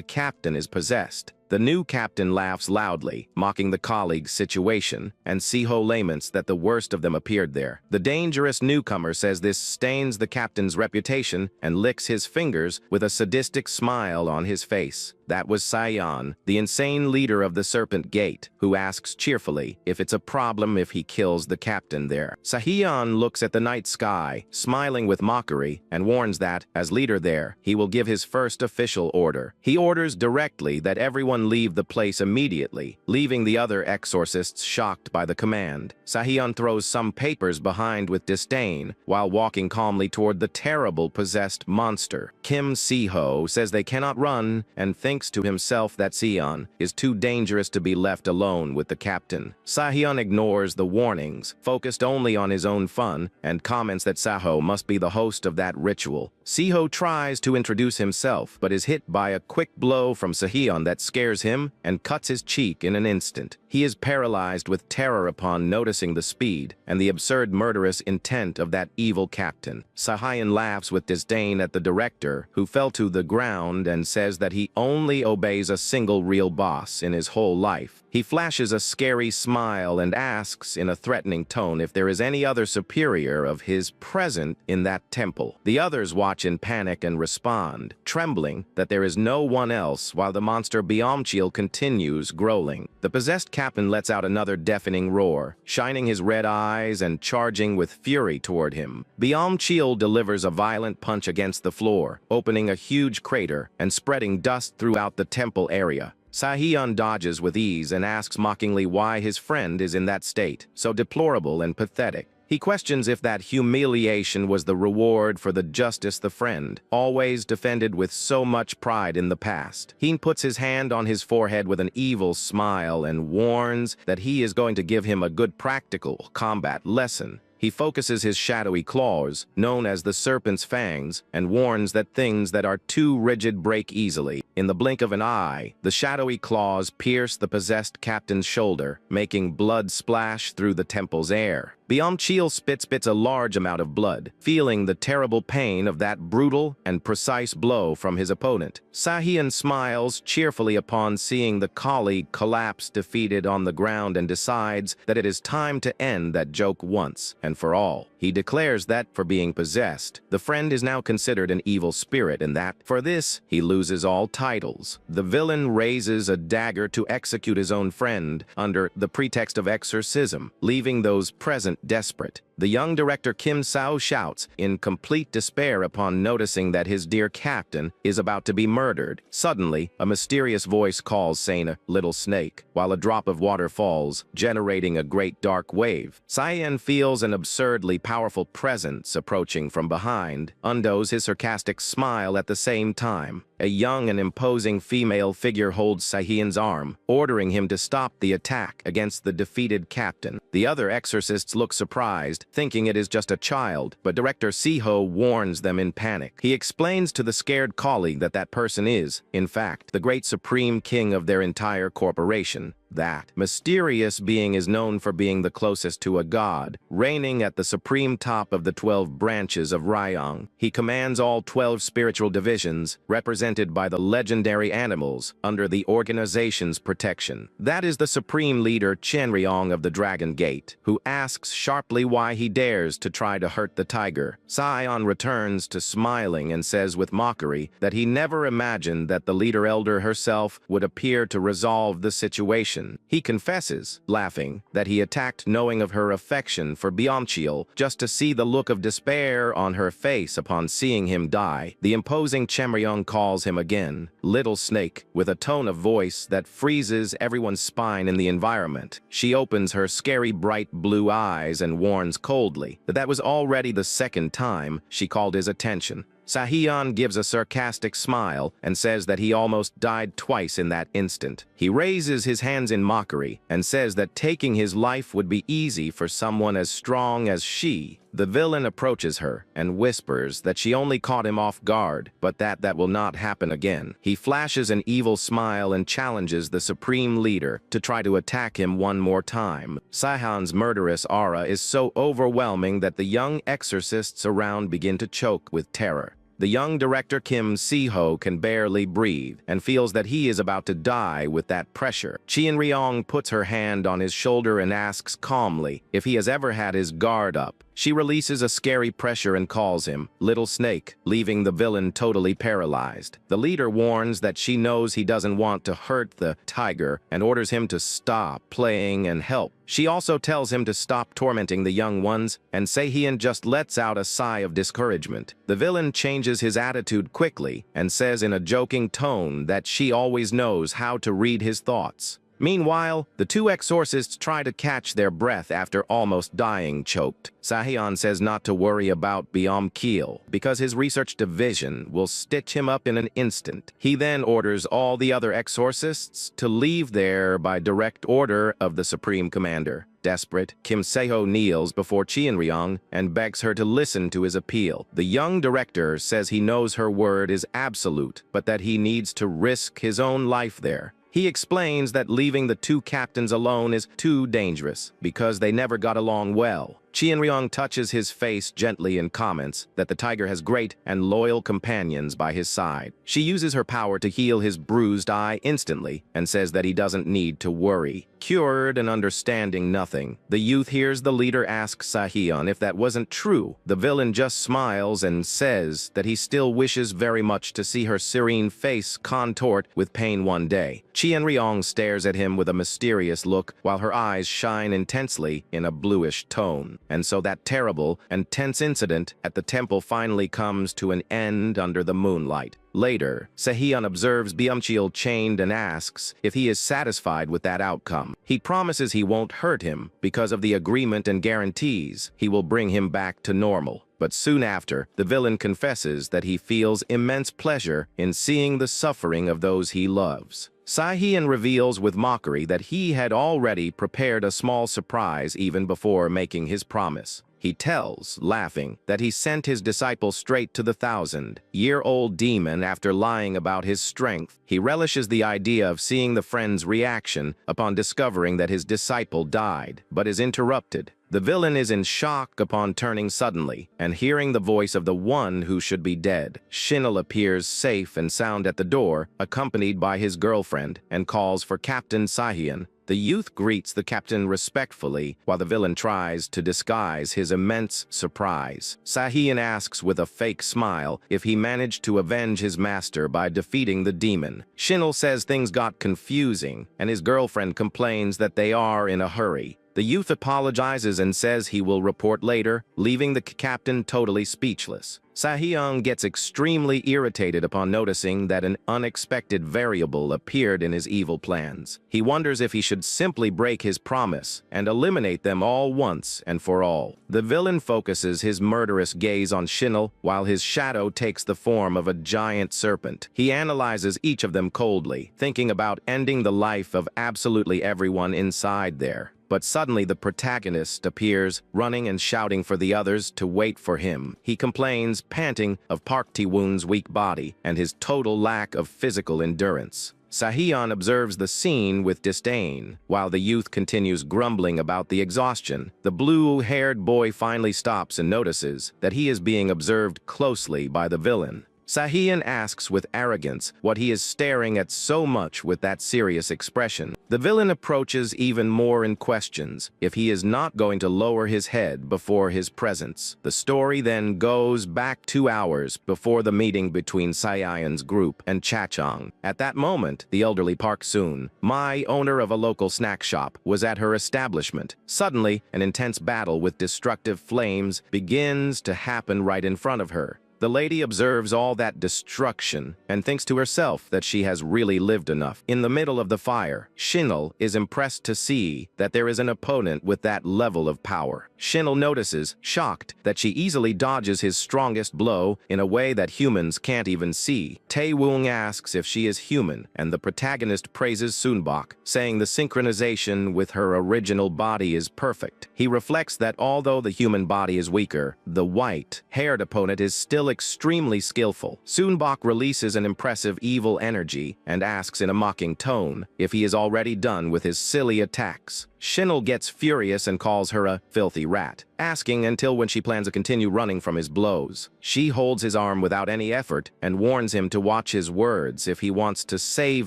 captain is possessed. The new captain laughs loudly, mocking the colleague's situation, and Siho laments that the worst of them appeared there. The dangerous newcomer says this stains the captain's reputation and licks his fingers with a sadistic smile on his face. That was Saiyan, the insane leader of the Serpent Gate, who asks cheerfully if it's a problem if he kills the captain there. Saiyan looks at the night sky, smiling with mockery, and warns that, as leader there, he will give his first official order. He orders directly that everyone leave the place immediately, leaving the other exorcists shocked by the command. Saiyan throws some papers behind with disdain, while walking calmly toward the terrible possessed monster. Kim Siho says they cannot run, and thinks to himself that Sion is too dangerous to be left alone with the captain. Saiyan ignores the warnings, focused only on his own fun, and comments that Saho must be the host of that ritual. Siho tries to introduce himself, but is hit by a quick blow from Saiyan that scares him and cuts his cheek in an instant. He is paralyzed with terror upon noticing the speed and the absurd murderous intent of that evil captain. Saiyan laughs with disdain at the director, who fell to the ground, and says that he only obeys a single real boss in his whole life. He flashes a scary smile and asks in a threatening tone if there is any other superior of his present in that temple. The others watch in panic and respond, trembling that there is no one else, while the monster Byamchil continues growling. The possessed captain lets out another deafening roar, shining his red eyes and charging with fury toward him. Byamchil delivers a violent punch against the floor, opening a huge crater and spreading dust throughout the temple area. Saiyan dodges with ease and asks mockingly why his friend is in that state, so deplorable and pathetic. He questions if that humiliation was the reward for the justice the friend, always defended with so much pride in the past. He puts his hand on his forehead with an evil smile and warns that he is going to give him a good practical combat lesson. He focuses his shadowy claws, known as the serpent's fangs, and warns that things that are too rigid break easily. In the blink of an eye, the shadowy claws pierce the possessed captain's shoulder, making blood splash through the temple's air. Byamchil spits a large amount of blood, feeling the terrible pain of that brutal and precise blow from his opponent. Saiyan smiles cheerfully upon seeing the colleague collapse defeated on the ground and decides that it is time to end that joke once and for all. He declares that, for being possessed, the friend is now considered an evil spirit and that, for this, he loses all titles. The villain raises a dagger to execute his own friend under the pretext of exorcism, leaving those present desperate. The young director Kim Sao shouts in complete despair upon noticing that his dear captain is about to be murdered. Suddenly, a mysterious voice calls Saina, "Little snake," while a drop of water falls, generating a great dark wave. Saiyan feels an absurdly powerful presence approaching from behind, undoes his sarcastic smile at the same time. A young and imposing female figure holds Saiyan's arm, ordering him to stop the attack against the defeated captain. The other exorcists look surprised, thinking it is just a child, but Director Siho warns them in panic. He explains to the scared colleague that that person is, in fact, the great supreme king of their entire corporation. That mysterious being is known for being the closest to a god, reigning at the supreme top of the 12 branches of Ryong. He commands all 12 spiritual divisions, represented by the legendary animals, under the organization's protection. That is the supreme leader Chenryong of the Dragon Gate, who asks sharply why he dares to try to hurt the tiger. Saiyan returns to smiling and says with mockery that he never imagined that the leader elder herself would appear to resolve the situation. He confesses, laughing, that he attacked knowing of her affection for Byamchil just to see the look of despair on her face upon seeing him die. The imposing Chenryong calls him again, "Little snake," with a tone of voice that freezes everyone's spine in the environment. She opens her scary bright blue eyes and warns coldly that that was already the second time she called his attention. Sahyun gives a sarcastic smile and says that he almost died twice in that instant. He raises his hands in mockery and says that taking his life would be easy for someone as strong as she. The villain approaches her and whispers that she only caught him off guard, but that will not happen again. He flashes an evil smile and challenges the Supreme Leader to try to attack him one more time. Sahyun's murderous aura is so overwhelming that the young exorcists around begin to choke with terror. The young director Kim Si-ho can barely breathe and feels that he is about to die with that pressure. Chien-ryong puts her hand on his shoulder and asks calmly if he has ever had his guard up. She releases a scary pressure and calls him Little Snake, leaving the villain totally paralyzed. The leader warns that she knows he doesn't want to hurt the tiger and orders him to stop playing and help. She also tells him to stop tormenting the young ones, and Sahyun just lets out a sigh of discouragement. The villain changes his attitude quickly and says in a joking tone that she always knows how to read his thoughts. Meanwhile, the two exorcists try to catch their breath after almost dying choked. Sahyun says not to worry about Byom-kil because his research division will stitch him up in an instant. He then orders all the other exorcists to leave there by direct order of the Supreme Commander. Desperate, Kim Se-ho kneels before Chien-ryong and begs her to listen to his appeal. The young director says he knows her word is absolute, but that he needs to risk his own life there. He explains that leaving the two captains alone is too dangerous because they never got along well. Chien-ryong touches his face gently and comments that the tiger has great and loyal companions by his side. She uses her power to heal his bruised eye instantly and says that he doesn't need to worry. Cured and understanding nothing, the youth hears the leader ask Sahyun if that wasn't true. The villain just smiles and says that he still wishes very much to see her serene face contort with pain one day. Chien-ryong stares at him with a mysterious look while her eyes shine intensely in a bluish tone. And so that terrible and tense incident at the temple finally comes to an end under the moonlight. Later, Sahyun observes Byom-kil chained and asks if he is satisfied with that outcome. He promises he won't hurt him because of the agreement and guarantees he will bring him back to normal. But soon after, the villain confesses that he feels immense pleasure in seeing the suffering of those he loves. Sahyun reveals with mockery that he had already prepared a small surprise even before making his promise. He tells, laughing, that he sent his disciple straight to the 1,000-year-old demon after lying about his strength. He relishes the idea of seeing the friend's reaction upon discovering that his disciple died, but is interrupted. The villain is in shock upon turning suddenly and hearing the voice of the one who should be dead. Shinul appears safe and sound at the door, accompanied by his girlfriend, and calls for Captain Sahyun. The youth greets the captain respectfully while the villain tries to disguise his immense surprise. Sahyun asks with a fake smile if he managed to avenge his master by defeating the demon. Shinul says things got confusing, and his girlfriend complains that they are in a hurry. The youth apologizes and says he will report later, leaving the captain totally speechless. Sahyun gets extremely irritated upon noticing that an unexpected variable appeared in his evil plans. He wonders if he should simply break his promise and eliminate them all once and for all. The villain focuses his murderous gaze on Shinul while his shadow takes the form of a giant serpent. He analyzes each of them coldly, thinking about ending the life of absolutely everyone inside there. But suddenly the protagonist appears, running and shouting for the others to wait for him. He complains, panting, of Park Ti-woon's weak body and his total lack of physical endurance. Sahyun observes the scene with disdain, while the youth continues grumbling about the exhaustion. The blue-haired boy finally stops and notices that he is being observed closely by the villain. Sahyun asks with arrogance what he is staring at so much with that serious expression. The villain approaches even more and questions if he is not going to lower his head before his presence. The story then goes back 2 hours before the meeting between Sahyun's group and Chachong. At that moment, the elderly Park Soon, owner of a local snack shop, was at her establishment. Suddenly, an intense battle with destructive flames begins to happen right in front of her. The lady observes all that destruction and thinks to herself that she has really lived enough. In the middle of the fire, Shinel is impressed to see that there is an opponent with that level of power. Shinel notices, shocked, that she easily dodges his strongest blow in a way that humans can't even see. Tae-woong asks if she is human, and the protagonist praises Sunbok, saying the synchronization with her original body is perfect. He reflects that although the human body is weaker, the white-haired opponent is still extremely skillful. Sunbok releases an impressive evil energy and asks in a mocking tone if he is already done with his silly attacks. Shinel gets furious and calls her a filthy rat, asking until when she plans to continue running from his blows. She holds his arm without any effort and warns him to watch his words if he wants to save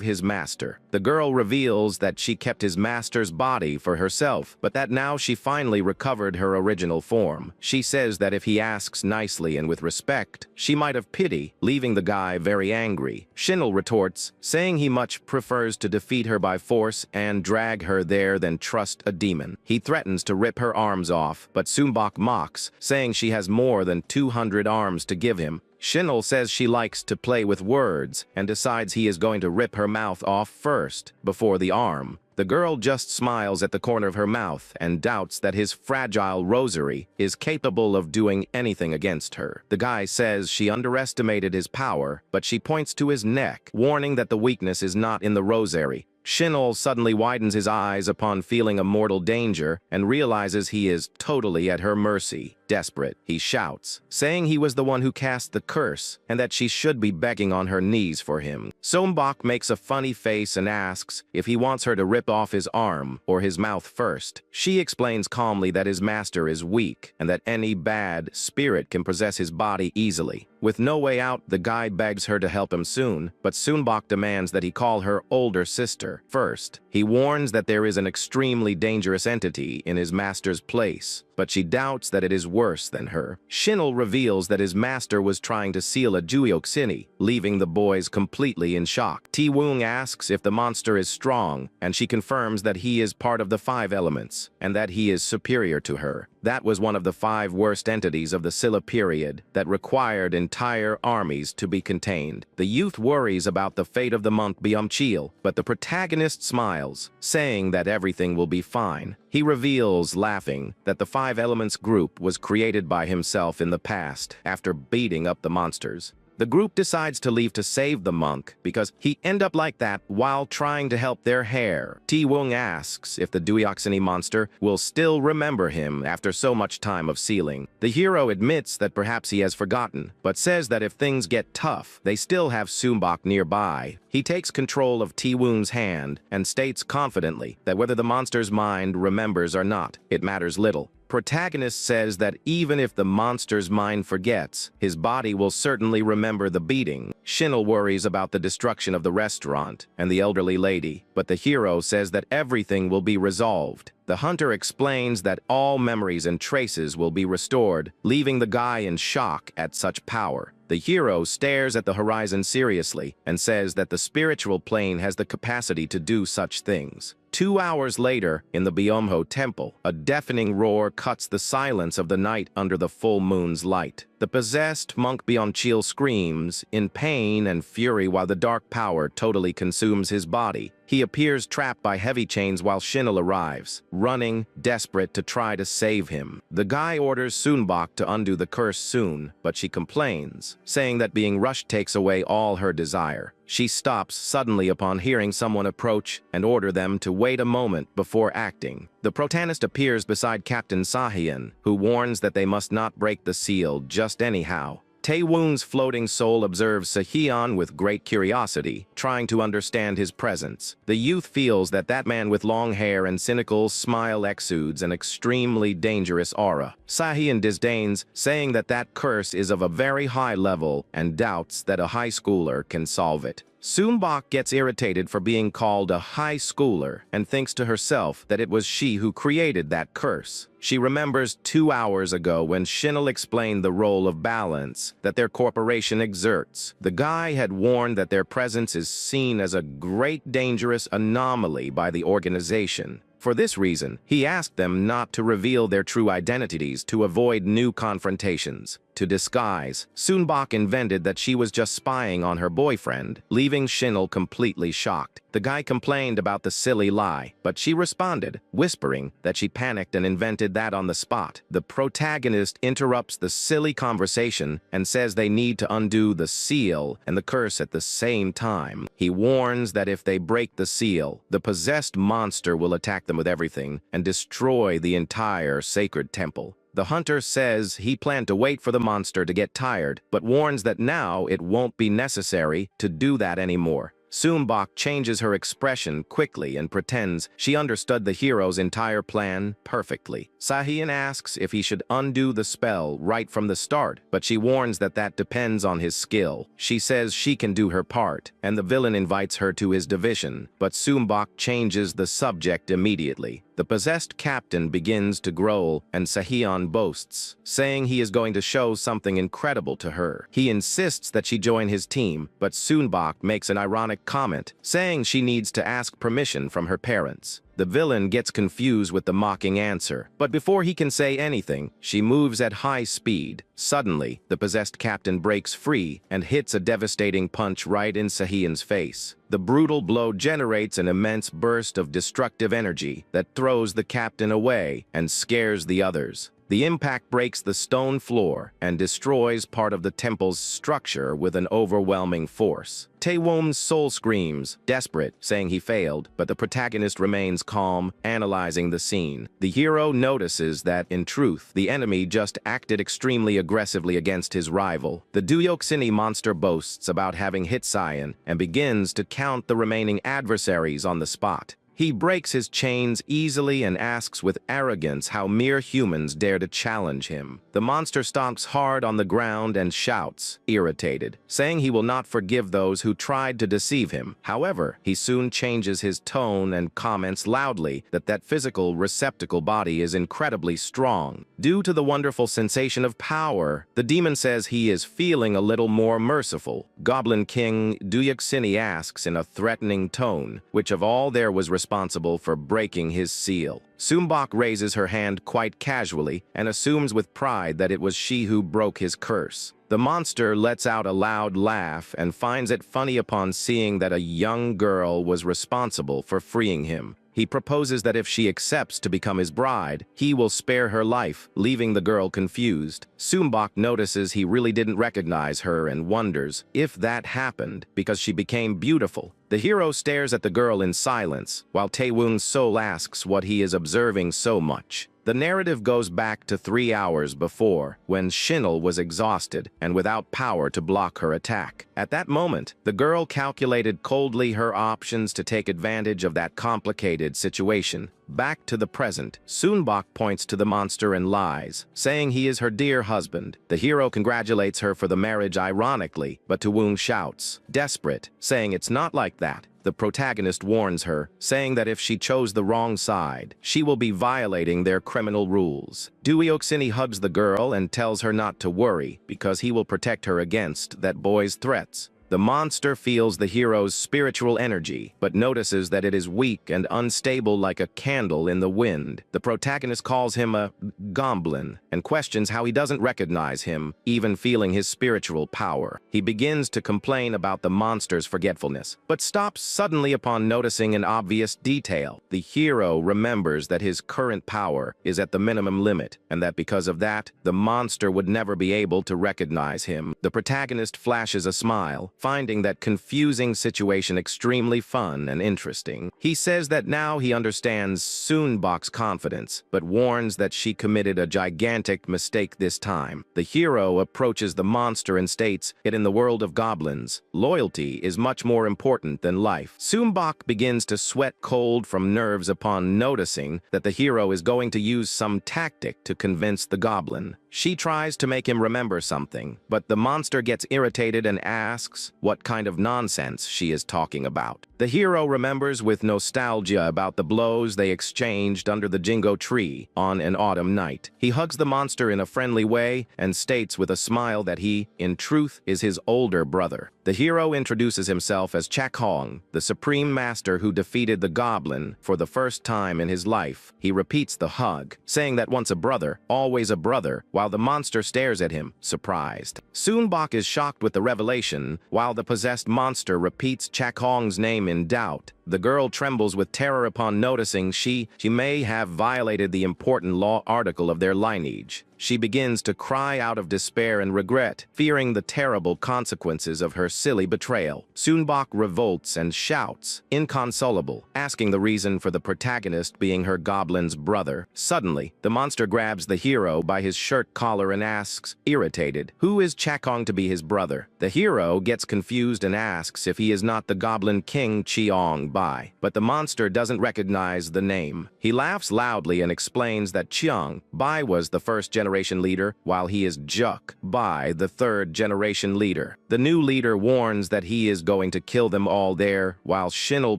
his master. The girl reveals that she kept his master's body for herself, but that now she finally recovered her original form. She says that if he asks nicely and with respect, she might have pity, leaving the guy very angry. Shinel retorts, saying he much prefers to defeat her by force and drag her there than trust a demon. He threatens to rip her arms off, but Sunbok mocks, saying she has more than 200 arms to give him. Shinel says she likes to play with words and decides he is going to rip her mouth off first, before the arm. The girl just smiles at the corner of her mouth and doubts that his fragile rosary is capable of doing anything against her. The guy says she underestimated his power, but she points to his neck, warning that the weakness is not in the rosary. Shinel suddenly widens his eyes upon feeling a mortal danger and realizes he is totally at her mercy. Desperate, he shouts, saying he was the one who cast the curse and that she should be begging on her knees for him. Sunbok makes a funny face and asks if he wants her to rip off his arm or his mouth first. She explains calmly that his master is weak and that any bad spirit can possess his body easily. With no way out, the guy begs her to help him soon, but Sunbok demands that he call her older sister first. He warns that there is an extremely dangerous entity in his master's place, but she doubts that it is worse than her. Shinel reveals that his master was trying to seal a Juyoksini, leaving the boys completely in shock. Tae-woong asks if the monster is strong, and she confirms that he is part of the 5 elements, and that he is superior to her. That was one of the 5 worst entities of the Silla period that required entire armies to be contained. The youth worries about the fate of the monk Byumchil, but the protagonist smiles, saying that everything will be fine. He reveals, laughing, that the 5 Elements group was created by himself in the past after beating up the monsters. The group decides to leave to save the monk because he end up like that while trying to help their hair. Tae-woong asks if the Duyoxini monster will still remember him after so much time of sealing. The hero admits that perhaps he has forgotten, but says that if things get tough, they still have Sunbok nearby. He takes control of Tae-woong's hand and states confidently that whether the monster's mind remembers or not, it matters little. Protagonist says that even if the monster's mind forgets, his body will certainly remember the beating. Shinel worries about the destruction of the restaurant and the elderly lady, but the hero says that everything will be resolved. The hunter explains that all memories and traces will be restored, leaving the guy in shock at such power. The hero stares at the horizon seriously and says that the spiritual plane has the capacity to do such things. 2 hours later, in the Byumho temple, a deafening roar cuts the silence of the night under the full moon's light. The possessed monk Byumchil screams in pain and fury while the dark power totally consumes his body. He appears trapped by heavy chains while Shinel arrives, running, desperate to try to save him. The guy orders Sunbok to undo the curse soon, but she complains, saying that being rushed takes away all her desire. She stops suddenly upon hearing someone approach and order them to wait a moment before acting. The protagonist appears beside Captain Sahian, who warns that they must not break the seal just anyhow. Tae-woong's floating soul observes Sahian with great curiosity, trying to understand his presence. The youth feels that that man with long hair and cynical smile exudes an extremely dangerous aura. Sahian disdains, saying that that curse is of a very high level and doubts that a high schooler can solve it. Sunbok gets irritated for being called a high schooler and thinks to herself that it was she who created that curse. She remembers 2 hours ago when Shinel explained the role of balance that their corporation exerts. The guy had warned that their presence is seen as a great dangerous anomaly by the organization. For this reason, he asked them not to reveal their true identities to avoid new confrontations. to disguise. Soonbok invented that she was just spying on her boyfriend, leaving Shinul completely shocked. The guy complained about the silly lie, but she responded, whispering that she panicked and invented that on the spot. The protagonist interrupts the silly conversation and says they need to undo the seal and the curse at the same time. He warns that if they break the seal, the possessed monster will attack them with everything and destroy the entire sacred temple. The hunter says he planned to wait for the monster to get tired, but warns that now it won't be necessary to do that anymore. Soonbok changes her expression quickly and pretends she understood the hero's entire plan perfectly. Sahian asks if he should undo the spell right from the start, but she warns that that depends on his skill. She says she can do her part, and the villain invites her to his division, but Soonbok changes the subject immediately. The possessed captain begins to growl, and Sahian boasts, saying he is going to show something incredible to her. He insists that she join his team, but Soonbok makes an ironic comment, saying she needs to ask permission from her parents. The villain gets confused with the mocking answer, but before he can say anything, she moves at high speed. Suddenly, the possessed captain breaks free and hits a devastating punch right in Sahian's face. The brutal blow generates an immense burst of destructive energy that throws the captain away and scares the others. The impact breaks the stone floor and destroys part of the temple's structure with an overwhelming force. Taewon's soul screams, desperate, saying he failed, but the protagonist remains calm, analyzing the scene. The hero notices that, in truth, the enemy just acted extremely aggressively against his rival. The Deoxini monster boasts about having hit Cyan and begins to count the remaining adversaries on the spot. He breaks his chains easily and asks with arrogance how mere humans dare to challenge him. The monster stomps hard on the ground and shouts, irritated, saying he will not forgive those who tried to deceive him. However, he soon changes his tone and comments loudly that physical receptacle body is incredibly strong. Due to the wonderful sensation of power, the demon says he is feeling a little more merciful. Goblin King Deoxini asks in a threatening tone, which of all there was responsible for breaking his seal. Soonbok raises her hand quite casually and assumes with pride that it was she who broke his curse. The monster lets out a loud laugh and finds it funny upon seeing that a young girl was responsible for freeing him. He proposes that if she accepts to become his bride, he will spare her life, leaving the girl confused. Soonbok notices he really didn't recognize her and wonders if that happened because she became beautiful. The hero stares at the girl in silence, while Taewon's soul asks what he is observing so much. The narrative goes back to 3 hours before, when Shinul was exhausted and without power to block her attack. At that moment, the girl calculated coldly her options to take advantage of that complicated situation. Back to the present, Soonbok points to the monster and lies, saying he is her dear husband. The hero congratulates her for the marriage ironically, but Taewon shouts, desperate, saying it's not like that. The protagonist warns her, saying that if she chose the wrong side, she will be violating their criminal rules. Deoxini hugs the girl and tells her not to worry, because he will protect her against that boy's threats. The monster feels the hero's spiritual energy, but notices that it is weak and unstable like a candle in the wind. The protagonist calls him a goblin and questions how he doesn't recognize him, even feeling his spiritual power. He begins to complain about the monster's forgetfulness, but stops suddenly upon noticing an obvious detail. The hero remembers that his current power is at the minimum limit, and that because of that, the monster would never be able to recognize him. The protagonist flashes a smile, finding that confusing situation extremely fun and interesting. He says that now he understands Soonbok's confidence, but warns that she committed a gigantic mistake this time. The hero approaches the monster and states that in the world of goblins, loyalty is much more important than life. Soonbok begins to sweat cold from nerves upon noticing that the hero is going to use some tactic to convince the goblin. She tries to make him remember something, but the monster gets irritated and asks what kind of nonsense she is talking about. The hero remembers with nostalgia about the blows they exchanged under the Jingo tree on an autumn night. He hugs the monster in a friendly way and states with a smile that he, in truth, is his older brother. The hero introduces himself as Chakhong, the supreme master who defeated the goblin for the first time in his life. He repeats the hug, saying that once a brother, always a brother, while the monster stares at him, surprised. Soonbok is shocked with the revelation, while the possessed monster repeats Chakong's name in doubt. The girl trembles with terror upon noticing she may have violated the important law article of their lineage. She begins to cry out of despair and regret, fearing the terrible consequences of her silly betrayal. Soonbok revolts and shouts, inconsolable, asking the reason for the protagonist being her goblin's brother. Suddenly, the monster grabs the hero by his shirt collar and asks, irritated, who is Chakong to be his brother? The hero gets confused and asks if he is not the goblin king Cheong Bai, but the monster doesn't recognize the name. He laughs loudly and explains that Cheong Bai was the first generation leader, while he is Juk Bai, the third generation leader. The new leader warns that he is going to kill them all there, while Shinnel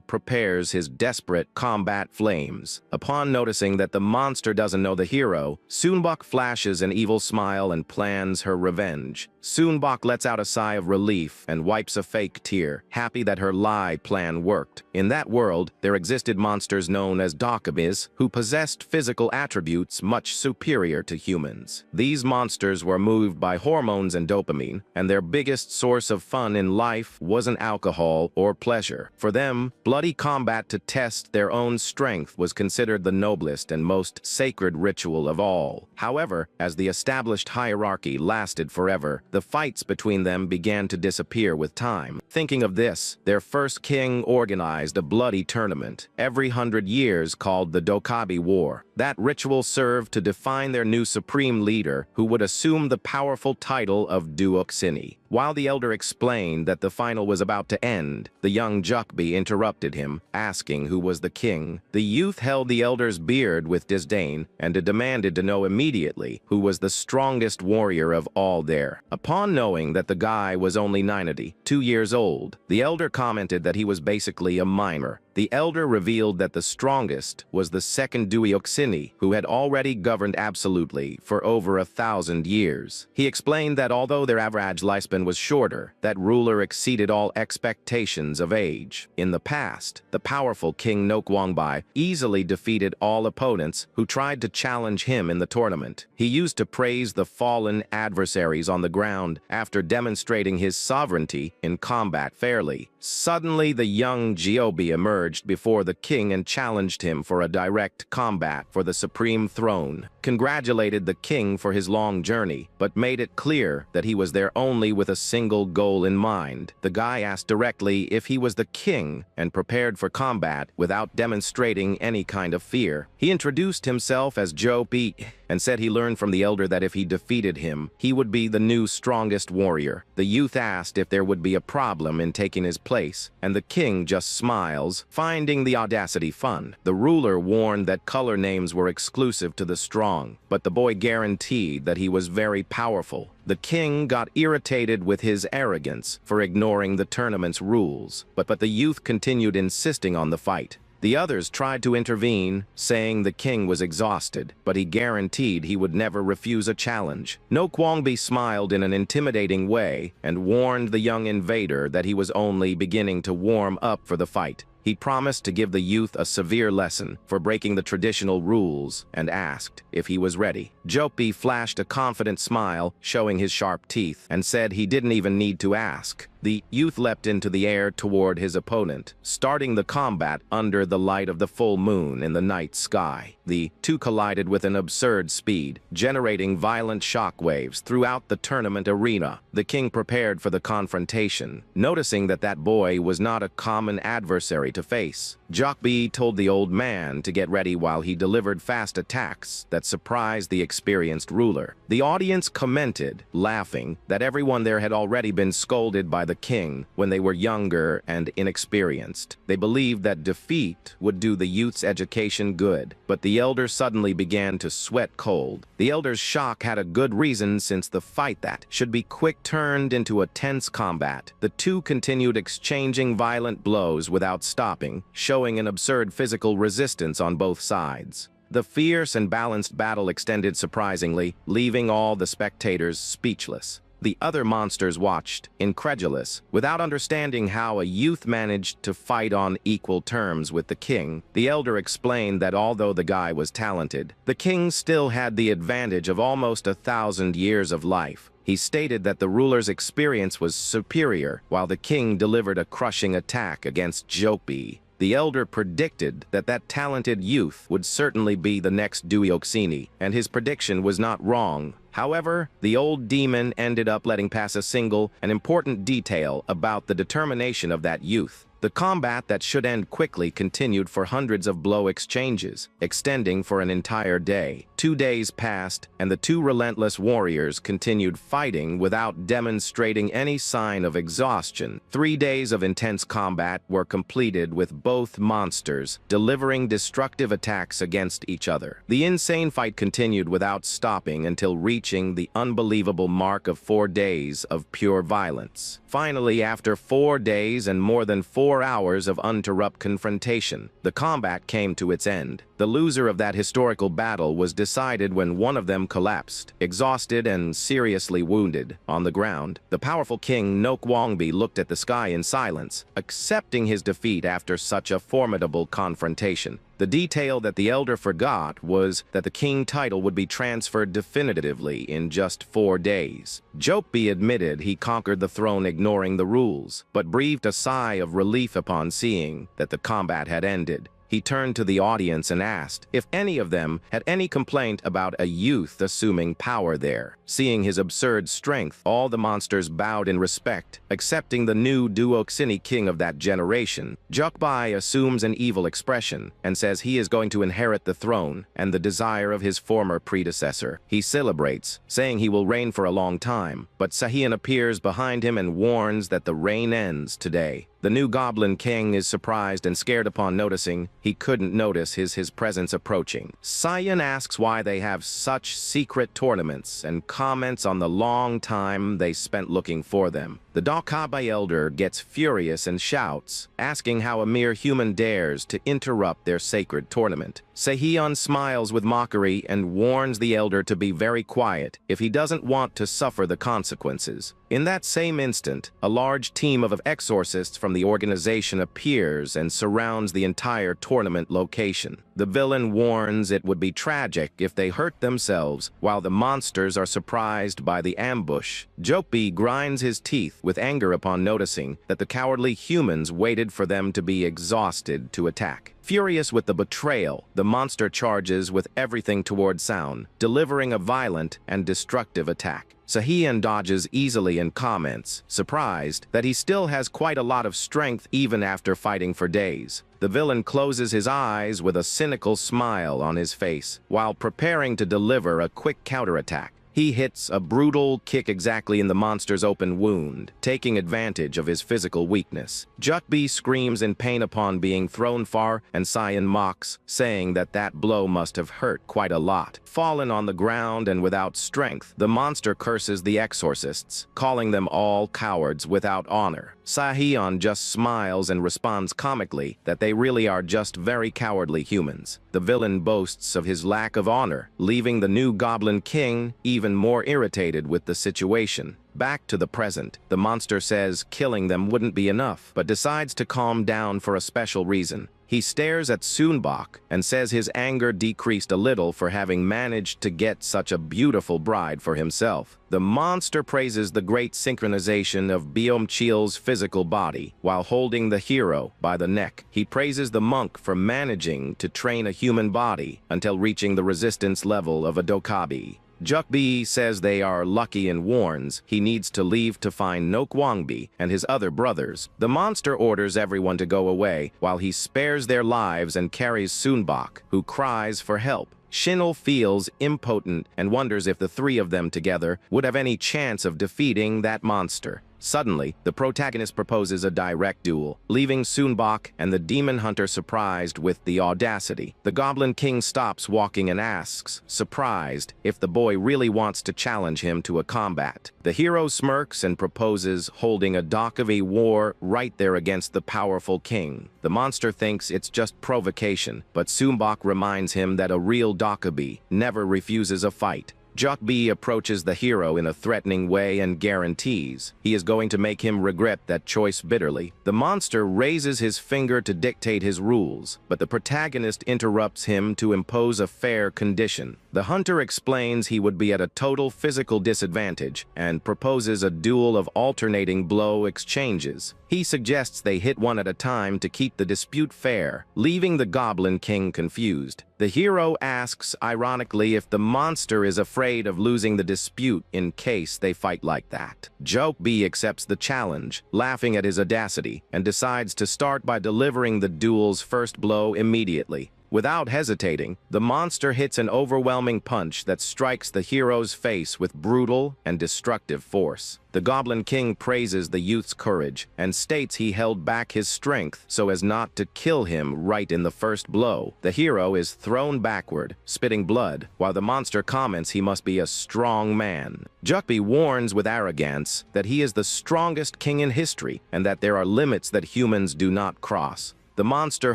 prepares his desperate combat flames. Upon noticing that the monster doesn't know the hero, Soonbok flashes an evil smile and plans her revenge. Soonbok lets out a sigh of relief and wipes a fake tear, happy that her lie plan worked. In that world, there existed monsters known as Dokabis, who possessed physical attributes much superior to humans. These monsters were moved by hormones and dopamine, and their biggest source of fun in life wasn't alcohol or pleasure. For them, bloody combat to test their own strength was considered the noblest and most sacred ritual of all. However, as the established hierarchy lasted forever, the fights between them began to disappear with time. Thinking of this, their first king organized a bloody tournament every 100 years called the Dokabi War. That ritual served to define their new supreme leader, who would assume the powerful title of Duoxini. While the elder explained that the final was about to end, the young Jukbi interrupted him, asking who was the king. The youth held the elder's beard with disdain and demanded to know immediately who was the strongest warrior of all there. Upon knowing that the guy was only 92 years old, the elder commented that he was basically a miner. The elder revealed that the strongest was the second Duoxini, who had already governed absolutely for over 1,000 years. He explained that although their average lifespan was shorter, that ruler exceeded all expectations of age. In the past, the powerful King Nokwangbai easily defeated all opponents who tried to challenge him in the tournament. He used to praise the fallen adversaries on the ground after demonstrating his sovereignty in combat fairly. Suddenly, the young Jiobi emerged before the king and challenged him for a direct combat for the supreme throne, congratulated the king for his long journey, but made it clear that he was there only with a single goal in mind. The guy asked directly if he was the king and prepared for combat without demonstrating any kind of fear. He introduced himself as Jopi and said he learned from the elder that if he defeated him, he would be the new strongest warrior. The youth asked if there would be a problem in taking his place, and the king just smiles, finding the audacity fun. The ruler warned that color names were exclusive to the strong, but the boy guaranteed that he was very powerful. The king got irritated with his arrogance for ignoring the tournament's rules, but the youth continued insisting on the fight. The others tried to intervene, saying the king was exhausted, but he guaranteed he would never refuse a challenge. No Kwangbi smiled in an intimidating way and warned the young invader that he was only beginning to warm up for the fight. He promised to give the youth a severe lesson for breaking the traditional rules and asked if he was ready. Jopi flashed a confident smile, showing his sharp teeth, and said he didn't even need to ask. The youth leapt into the air toward his opponent, starting the combat under the light of the full moon in the night sky. The two collided with an absurd speed, generating violent shockwaves throughout the tournament arena. The king prepared for the confrontation, noticing that that boy was not a common adversary to face. Jokbi told the old man to get ready while he delivered fast attacks that surprised the experienced ruler. The audience commented, laughing, that everyone there had already been scolded by the king when they were younger and inexperienced. They believed that defeat would do the youth's education good, but the elder suddenly began to sweat cold. The elder's shock had a good reason, since the fight that should be quick turned into a tense combat. The two continued exchanging violent blows without stopping, showing an absurd physical resistance on both sides. The fierce and balanced battle extended surprisingly, leaving all the spectators speechless. The other monsters watched, incredulous, without understanding how a youth managed to fight on equal terms with the king. The elder explained that although the guy was talented, the king still had the advantage of almost 1,000 years of life. He stated that the ruler's experience was superior, while the king delivered a crushing attack against Jopi. The elder predicted that that talented youth would certainly be the next Duoxini, and his prediction was not wrong. However, the old demon ended up letting pass a single and important detail about the determination of that youth. The combat that should end quickly continued for hundreds of blow exchanges, extending for an entire day. 2 days passed, and the two relentless warriors continued fighting without demonstrating any sign of exhaustion. 3 days of intense combat were completed with both monsters delivering destructive attacks against each other. The insane fight continued without stopping until reaching the unbelievable mark of 4 days of pure violence. Finally, after 4 days and more than 4 hours of uninterrupted confrontation, the combat came to its end. The loser of that historical battle was decided when one of them collapsed, exhausted and seriously wounded, on the ground. The powerful king Nokwongbi looked at the sky in silence, accepting his defeat after such a formidable confrontation. The detail that the elder forgot was that the king title would be transferred definitively in just 4 days. Jopi admitted he conquered the throne ignoring the rules, but breathed a sigh of relief upon seeing that the combat had ended. He turned to the audience and asked if any of them had any complaint about a youth assuming power there. Seeing his absurd strength, all the monsters bowed in respect, accepting the new Duoxini king of that generation. Jukbai assumes an evil expression and says he is going to inherit the throne and the desire of his former predecessor. He celebrates, saying he will reign for a long time, but Sahian appears behind him and warns that the reign ends today. The new Goblin King is surprised and scared upon noticing he couldn't notice his presence approaching. Cyan asks why they have such secret tournaments and comments on the long time they spent looking for them. The Dakabai elder gets furious and shouts, asking how a mere human dares to interrupt their sacred tournament. Sehion smiles with mockery and warns the elder to be very quiet if he doesn't want to suffer the consequences. In that same instant, a large team of exorcists from the organization appears and surrounds the entire tournament location. The villain warns it would be tragic if they hurt themselves, while the monsters are surprised by the ambush. Jopi grinds his teeth with anger upon noticing that the cowardly humans waited for them to be exhausted to attack. Furious with the betrayal, the monster charges with everything toward Sound, delivering a violent and destructive attack. Sahian dodges easily and comments, surprised that he still has quite a lot of strength even after fighting for days. The villain closes his eyes with a cynical smile on his face, while preparing to deliver a quick counterattack. He hits a brutal kick exactly in the monster's open wound, taking advantage of his physical weakness. Jukbi screams in pain upon being thrown far, and Cyan mocks, saying that blow must have hurt quite a lot. Fallen on the ground and without strength, the monster curses the exorcists, calling them all cowards without honor. Sahion just smiles and responds comically that they really are just very cowardly humans. The villain boasts of his lack of honor, leaving the new Goblin King even more irritated with the situation. Back to the present, the monster says killing them wouldn't be enough, but decides to calm down for a special reason. He stares at Sunbok and says his anger decreased a little for having managed to get such a beautiful bride for himself. The monster praises the great synchronization of Biomchil's physical body while holding the hero by the neck. He praises the monk for managing to train a human body until reaching the resistance level of a Dokabi. Jukbi says they are lucky and warns he needs to leave to find Nokwongbi and his other brothers. The monster orders everyone to go away while he spares their lives and carries Sunbok, who cries for help. Shinel feels impotent and wonders if the three of them together would have any chance of defeating that monster. Suddenly, the protagonist proposes a direct duel, leaving Sunbok and the demon hunter surprised with the audacity. The Goblin King stops walking and asks, surprised, if the boy really wants to challenge him to a combat. The hero smirks and proposes holding a Dokavi war right there against the powerful king. The monster thinks it's just provocation, but Sunbok reminds him that a real Dokabi never refuses a fight. Jokbi approaches the hero in a threatening way and guarantees he is going to make him regret that choice bitterly. The monster raises his finger to dictate his rules, but the protagonist interrupts him to impose a fair condition. The hunter explains he would be at a total physical disadvantage and proposes a duel of alternating blow exchanges. He suggests they hit one at a time to keep the dispute fair, leaving the Goblin King confused. The hero asks, ironically, if the monster is afraid of losing the dispute in case they fight like that. Jokbi accepts the challenge, laughing at his audacity, and decides to start by delivering the duel's first blow immediately. Without hesitating, the monster hits an overwhelming punch that strikes the hero's face with brutal and destructive force. The Goblin King praises the youth's courage and states he held back his strength so as not to kill him right in the first blow. The hero is thrown backward, spitting blood, while the monster comments he must be a strong man. Jokbi warns with arrogance that he is the strongest king in history and that there are limits that humans do not cross. The monster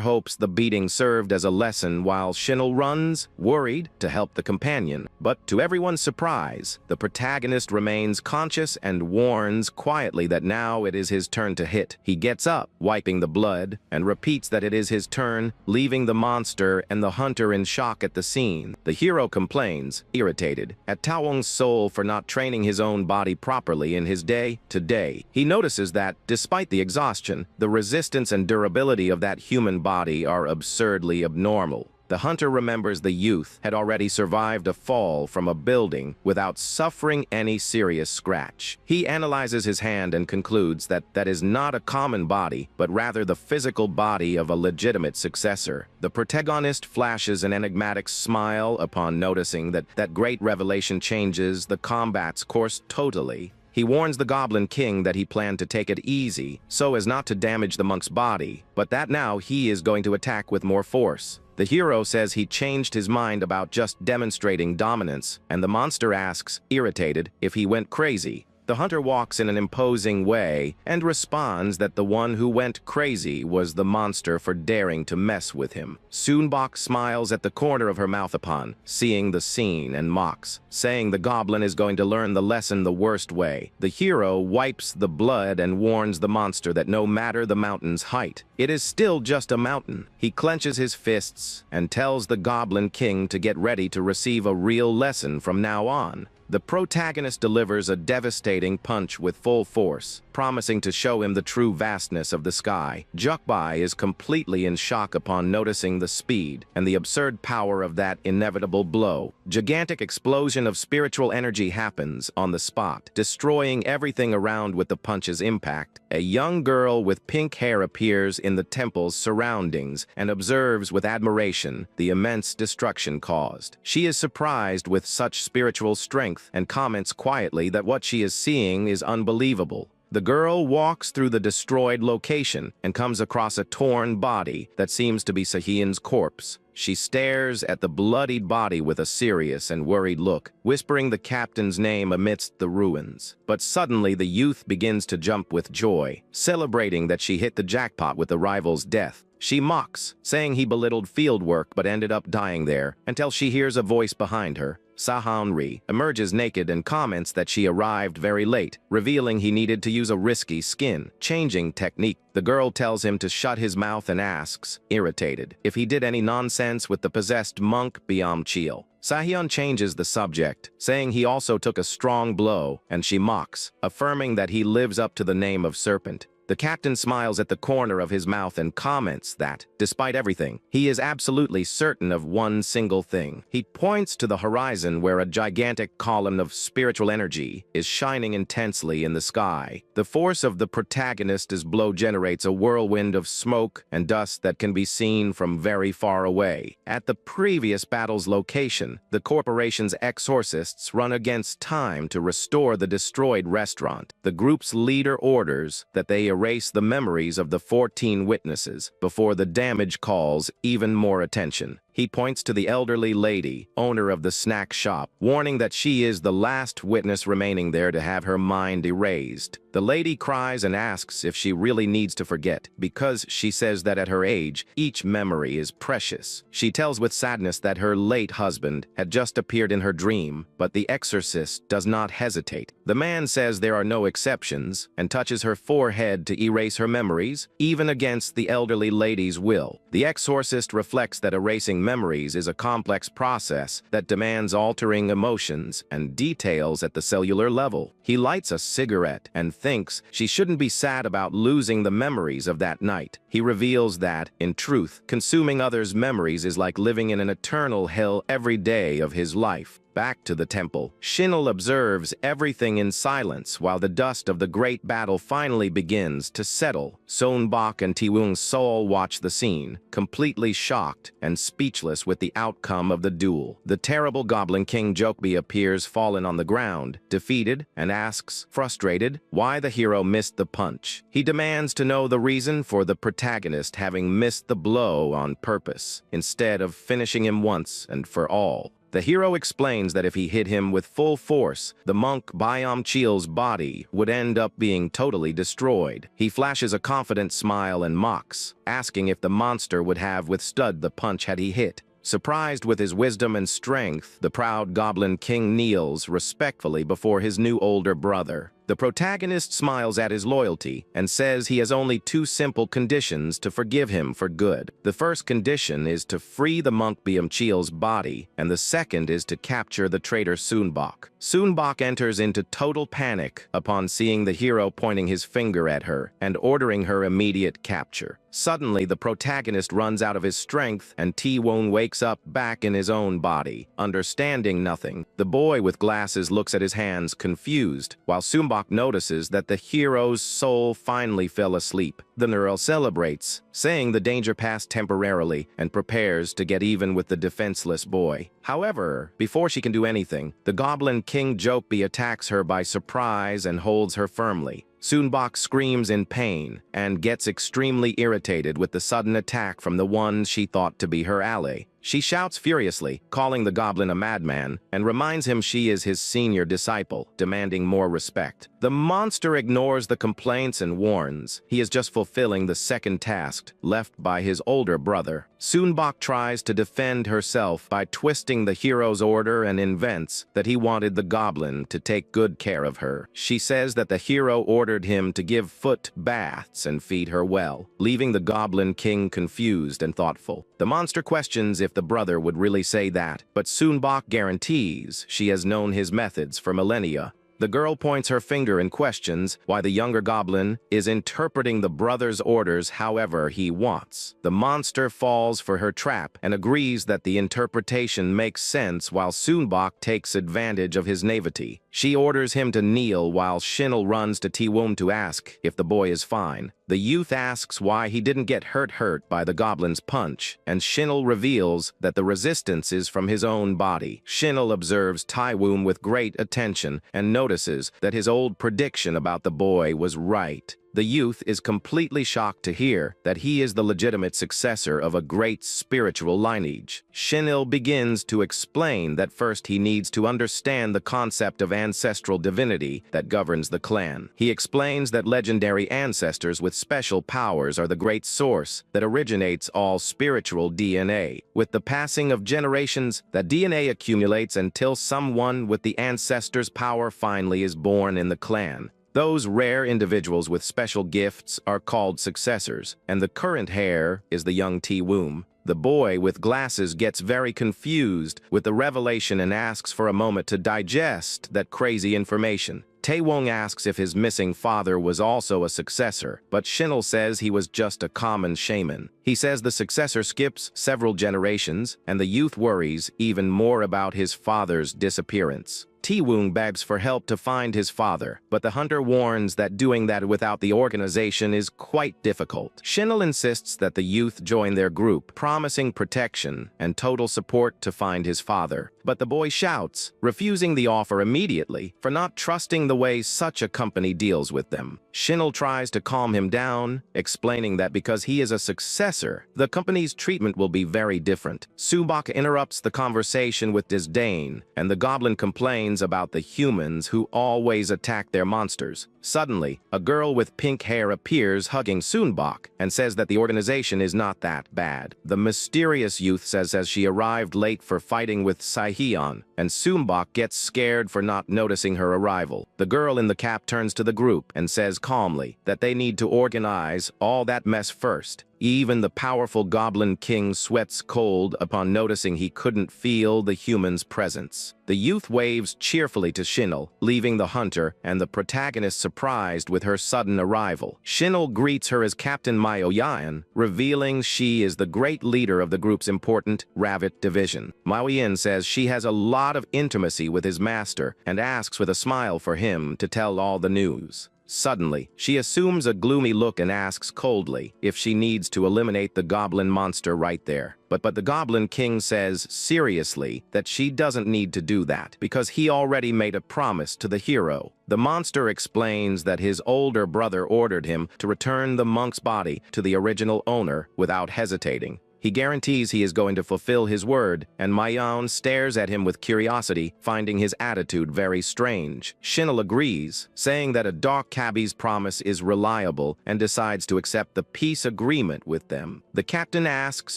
hopes the beating served as a lesson while Shinnel runs, worried, to help the companion. But to everyone's surprise, the protagonist remains conscious and warns quietly that now it is his turn to hit. He gets up, wiping the blood, and repeats that it is his turn, leaving the monster and the hunter in shock at the scene. The hero complains, irritated, at Taowong's soul for not training his own body properly in his day-to-day. He notices that, despite the exhaustion, the resistance and durability of that human body are absurdly abnormal. The hunter remembers the youth had already survived a fall from a building without suffering any serious scratch. He analyzes his hand and concludes that that is not a common body, but rather the physical body of a legitimate successor. The protagonist flashes an enigmatic smile upon noticing that great revelation changes the combat's course totally. He warns the Goblin King that he planned to take it easy, so as not to damage the monk's body, but that now he is going to attack with more force. The hero says he changed his mind about just demonstrating dominance, and the monster asks, irritated, if he went crazy. The hunter walks in an imposing way and responds that the one who went crazy was the monster for daring to mess with him. Soonbok smiles at the corner of her mouth upon seeing the scene and mocks, saying the goblin is going to learn the lesson the worst way. The hero wipes the blood and warns the monster that no matter the mountain's height, it is still just a mountain. He clenches his fists and tells the Goblin King to get ready to receive a real lesson from now on. The protagonist delivers a devastating punch with full force, promising to show him the true vastness of the sky. Jokbi is completely in shock upon noticing the speed and the absurd power of that inevitable blow. Gigantic explosion of spiritual energy happens on the spot, destroying everything around with the punch's impact. A young girl with pink hair appears in the temple's surroundings and observes with admiration the immense destruction caused. She is surprised with such spiritual strength and comments quietly that what she is seeing is unbelievable. The girl walks through the destroyed location and comes across a torn body that seems to be Sahian's corpse. She stares at the bloodied body with a serious and worried look, whispering the captain's name amidst the ruins. But suddenly the youth begins to jump with joy, celebrating that she hit the jackpot with the rival's death. She mocks, saying he belittled field work but ended up dying there, until she hears a voice behind her. Sahanri emerges naked and comments that she arrived very late, revealing he needed to use a risky skin-changing technique. The girl tells him to shut his mouth and asks, irritated, if he did any nonsense with the possessed monk Byam-chil. Sahyun changes the subject, saying he also took a strong blow, and she mocks, affirming that he lives up to the name of Serpent. The captain smiles at the corner of his mouth and comments that, despite everything, he is absolutely certain of one single thing. He points to the horizon where a gigantic column of spiritual energy is shining intensely in the sky. The force of the protagonist's blow generates a whirlwind of smoke and dust that can be seen from very far away. At the previous battle's location, the corporation's exorcists run against time to restore the destroyed restaurant. The group's leader orders that they erase the memories of the 14 witnesses before the damage calls even more attention. He points to the elderly lady, owner of the snack shop, warning that she is the last witness remaining there to have her mind erased. The lady cries and asks if she really needs to forget, because she says that at her age, each memory is precious. She tells with sadness that her late husband had just appeared in her dream, but the exorcist does not hesitate. The man says there are no exceptions and touches her forehead to erase her memories, even against the elderly lady's will. The exorcist reflects that erasing memories is a complex process that demands altering emotions and details at the cellular level. He lights a cigarette and thinks she shouldn't be sad about losing the memories of that night. He reveals that, in truth, consuming others' memories is like living in an eternal hell every day of his life. Back to the temple, Shin'il observes everything in silence while the dust of the great battle finally begins to settle. Sonbok and Tiwoong's soul watch the scene, completely shocked and speechless with the outcome of the duel. The terrible Goblin King Jokbi appears fallen on the ground, defeated, and asks, frustrated, why the hero missed the punch. He demands to know the reason for the protagonist having missed the blow on purpose, instead of finishing him once and for all. The hero explains that if he hit him with full force, the monk Byam-cheol's body would end up being totally destroyed. He flashes a confident smile and mocks, asking if the monster would have withstood the punch had he hit. Surprised with his wisdom and strength, the proud Goblin King kneels respectfully before his new older brother. The protagonist smiles at his loyalty and says he has only two simple conditions to forgive him for good. The first condition is to free the monk Byam-cheol's body, and the second is to capture the traitor Sonbok. Sonbok enters into total panic upon seeing the hero pointing his finger at her and ordering her immediate capture. Suddenly, the protagonist runs out of his strength and Tiwoong wakes up back in his own body. Understanding nothing, the boy with glasses looks at his hands confused, while Sonbok notices that the hero's soul finally fell asleep. The Neural celebrates, saying the danger passed temporarily, and prepares to get even with the defenseless boy. However, before she can do anything, the Goblin King Jokbi attacks her by surprise and holds her firmly. Sonbok screams in pain and gets extremely irritated with the sudden attack from the one she thought to be her ally. She shouts furiously, calling the goblin a madman, and reminds him she is his senior disciple, demanding more respect. The monster ignores the complaints and warns he is just fulfilling the second task left by his older brother. Sonbok tries to defend herself by twisting the hero's order and invents that he wanted the goblin to take good care of her. She says that the hero ordered him to give foot baths and feed her well, leaving the Goblin King confused and thoughtful. The monster questions if the brother would really say that, but Sonbok guarantees she has known his methods for millennia. The girl points her finger and questions why the younger goblin is interpreting the brother's orders however he wants. The monster falls for her trap and agrees that the interpretation makes sense while Sonbok takes advantage of his naivety. She orders him to kneel while Shin'il runs to Tiwoong to ask if the boy is fine. The youth asks why he didn't get hurt by the goblin's punch, and Shin'il reveals that the resistance is from his own body. Shin'il observes Tiwoong with great attention and notices that his old prediction about the boy was right. The youth is completely shocked to hear that he is the legitimate successor of a great spiritual lineage. Shin'il begins to explain that first he needs to understand the concept of ancestral divinity that governs the clan. He explains that legendary ancestors with special powers are the great source that originates all spiritual DNA. With the passing of generations, that DNA accumulates until someone with the ancestor's power finally is born in the clan. Those rare individuals with special gifts are called successors, and the current heir is the young Tiwoong. The boy with glasses gets very confused with the revelation and asks for a moment to digest that crazy information. Tiwoong asks if his missing father was also a successor, but Shin'il says he was just a common shaman. He says the successor skips several generations, and the youth worries even more about his father's disappearance. Taewon begs for help to find his father, but the hunter warns that doing that without the organization is quite difficult. Shinil insists that the youth join their group, promising protection and total support to find his father. But the boy shouts, refusing the offer immediately for not trusting the way such a company deals with them. Shinil tries to calm him down, explaining that because he is a successor, the company's treatment will be very different. Subak interrupts the conversation with disdain, and the goblin complains about the humans who always attack their monsters. Suddenly, a girl with pink hair appears hugging Sunbok and says that the organization is not that bad. The mysterious youth says as she arrived late for fighting with Saihyun, and Sunbok gets scared for not noticing her arrival. The girl in the cap turns to the group and says calmly that they need to organize all that mess first. Even the powerful Goblin King sweats cold upon noticing he couldn't feel the human's presence. The youth waves cheerfully to Shinil, leaving the hunter and the protagonist surprised with her sudden arrival. Shinil greets her as Captain Maoyan, revealing she is the great leader of the group's important Ravit division. Maoyan says she has a lot of intimacy with his master and asks with a smile for him to tell all the news. Suddenly, she assumes a gloomy look and asks coldly if she needs to eliminate the goblin monster right there. But the Goblin King says seriously that she doesn't need to do that because he already made a promise to the hero. The monster explains that his older brother ordered him to return the monk's body to the original owner without hesitating. He guarantees he is going to fulfill his word, and Mayan stares at him with curiosity, finding his attitude very strange. Shinil agrees, saying that a dark cabbie's promise is reliable and decides to accept the peace agreement with them. The captain asks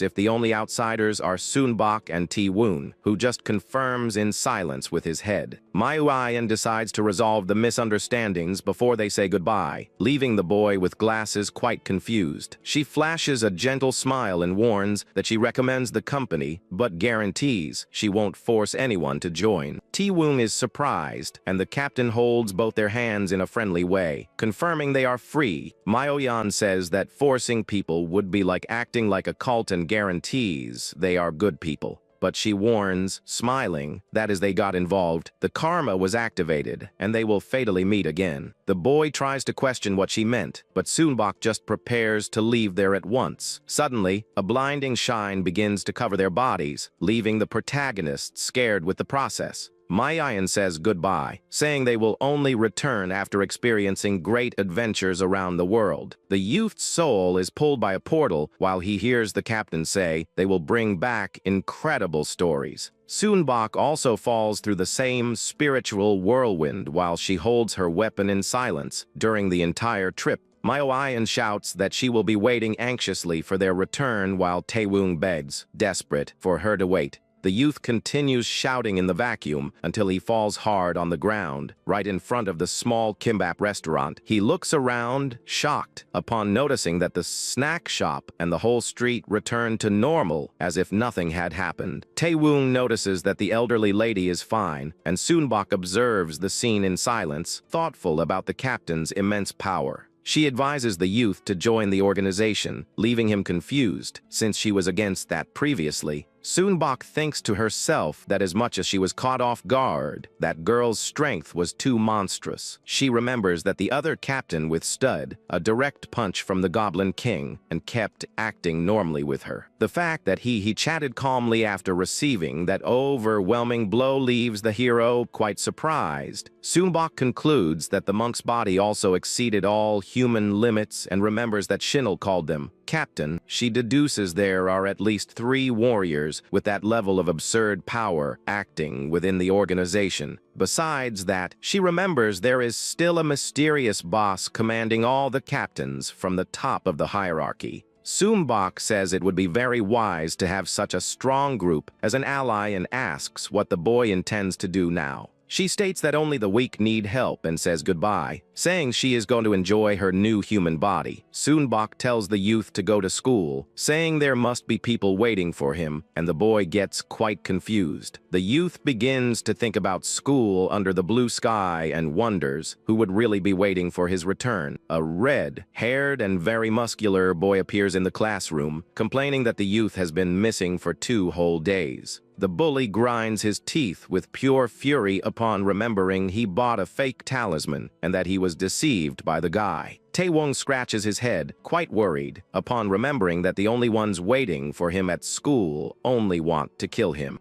if the only outsiders are Sunbok and Taewon, who just confirms in silence with his head. Mayan decides to resolve the misunderstandings before they say goodbye, leaving the boy with glasses quite confused. She flashes a gentle smile and warns that she recommends the company, but guarantees she won't force anyone to join. Taewon is surprised, and the captain holds both their hands in a friendly way, confirming they are free. Maoyan says that forcing people would be like acting like a cult and guarantees they are good people. But she warns, smiling, that as they got involved, the karma was activated, and they will fatally meet again. The boy tries to question what she meant, but Sunbok just prepares to leave there at once. Suddenly, a blinding shine begins to cover their bodies, leaving the protagonists scared with the process. Mayan says goodbye, saying they will only return after experiencing great adventures around the world. The youth's soul is pulled by a portal while he hears the captain say they will bring back incredible stories. Sunbok also falls through the same spiritual whirlwind while she holds her weapon in silence during the entire trip. Maoyan shouts that she will be waiting anxiously for their return while Taewon begs, desperate for her to wait. The youth continues shouting in the vacuum until he falls hard on the ground, right in front of the small kimbap restaurant. He looks around, shocked, upon noticing that the snack shop and the whole street return to normal as if nothing had happened. Taewon notices that the elderly lady is fine, and Sunbok observes the scene in silence, thoughtful about the captain's immense power. She advises the youth to join the organization, leaving him confused, since she was against that previously. Sunbok thinks to herself that as much as she was caught off guard, that girl's strength was too monstrous. She remembers that the other captain withstood a direct punch from the Goblin King and kept acting normally with her. The fact that he chatted calmly after receiving that overwhelming blow leaves the hero quite surprised. Sunbok concludes that the monk's body also exceeded all human limits and remembers that Shinil called them captain. She deduces there are at least 3 warriors with that level of absurd power acting within the organization. Besides that, she remembers there is still a mysterious boss commanding all the captains from the top of the hierarchy. Sunbok says it would be very wise to have such a strong group as an ally and asks what the boy intends to do now. She states that only the weak need help and says goodbye, saying she is going to enjoy her new human body. Sunbok tells the youth to go to school, saying there must be people waiting for him, and the boy gets quite confused. The youth begins to think about school under the blue sky and wonders who would really be waiting for his return. A red-haired and very muscular boy appears in the classroom, complaining that the youth has been missing for 2 whole days. The bully grinds his teeth with pure fury upon remembering he bought a fake talisman and that he was deceived by the guy. Taewong scratches his head, quite worried, upon remembering that the only ones waiting for him at school only want to kill him.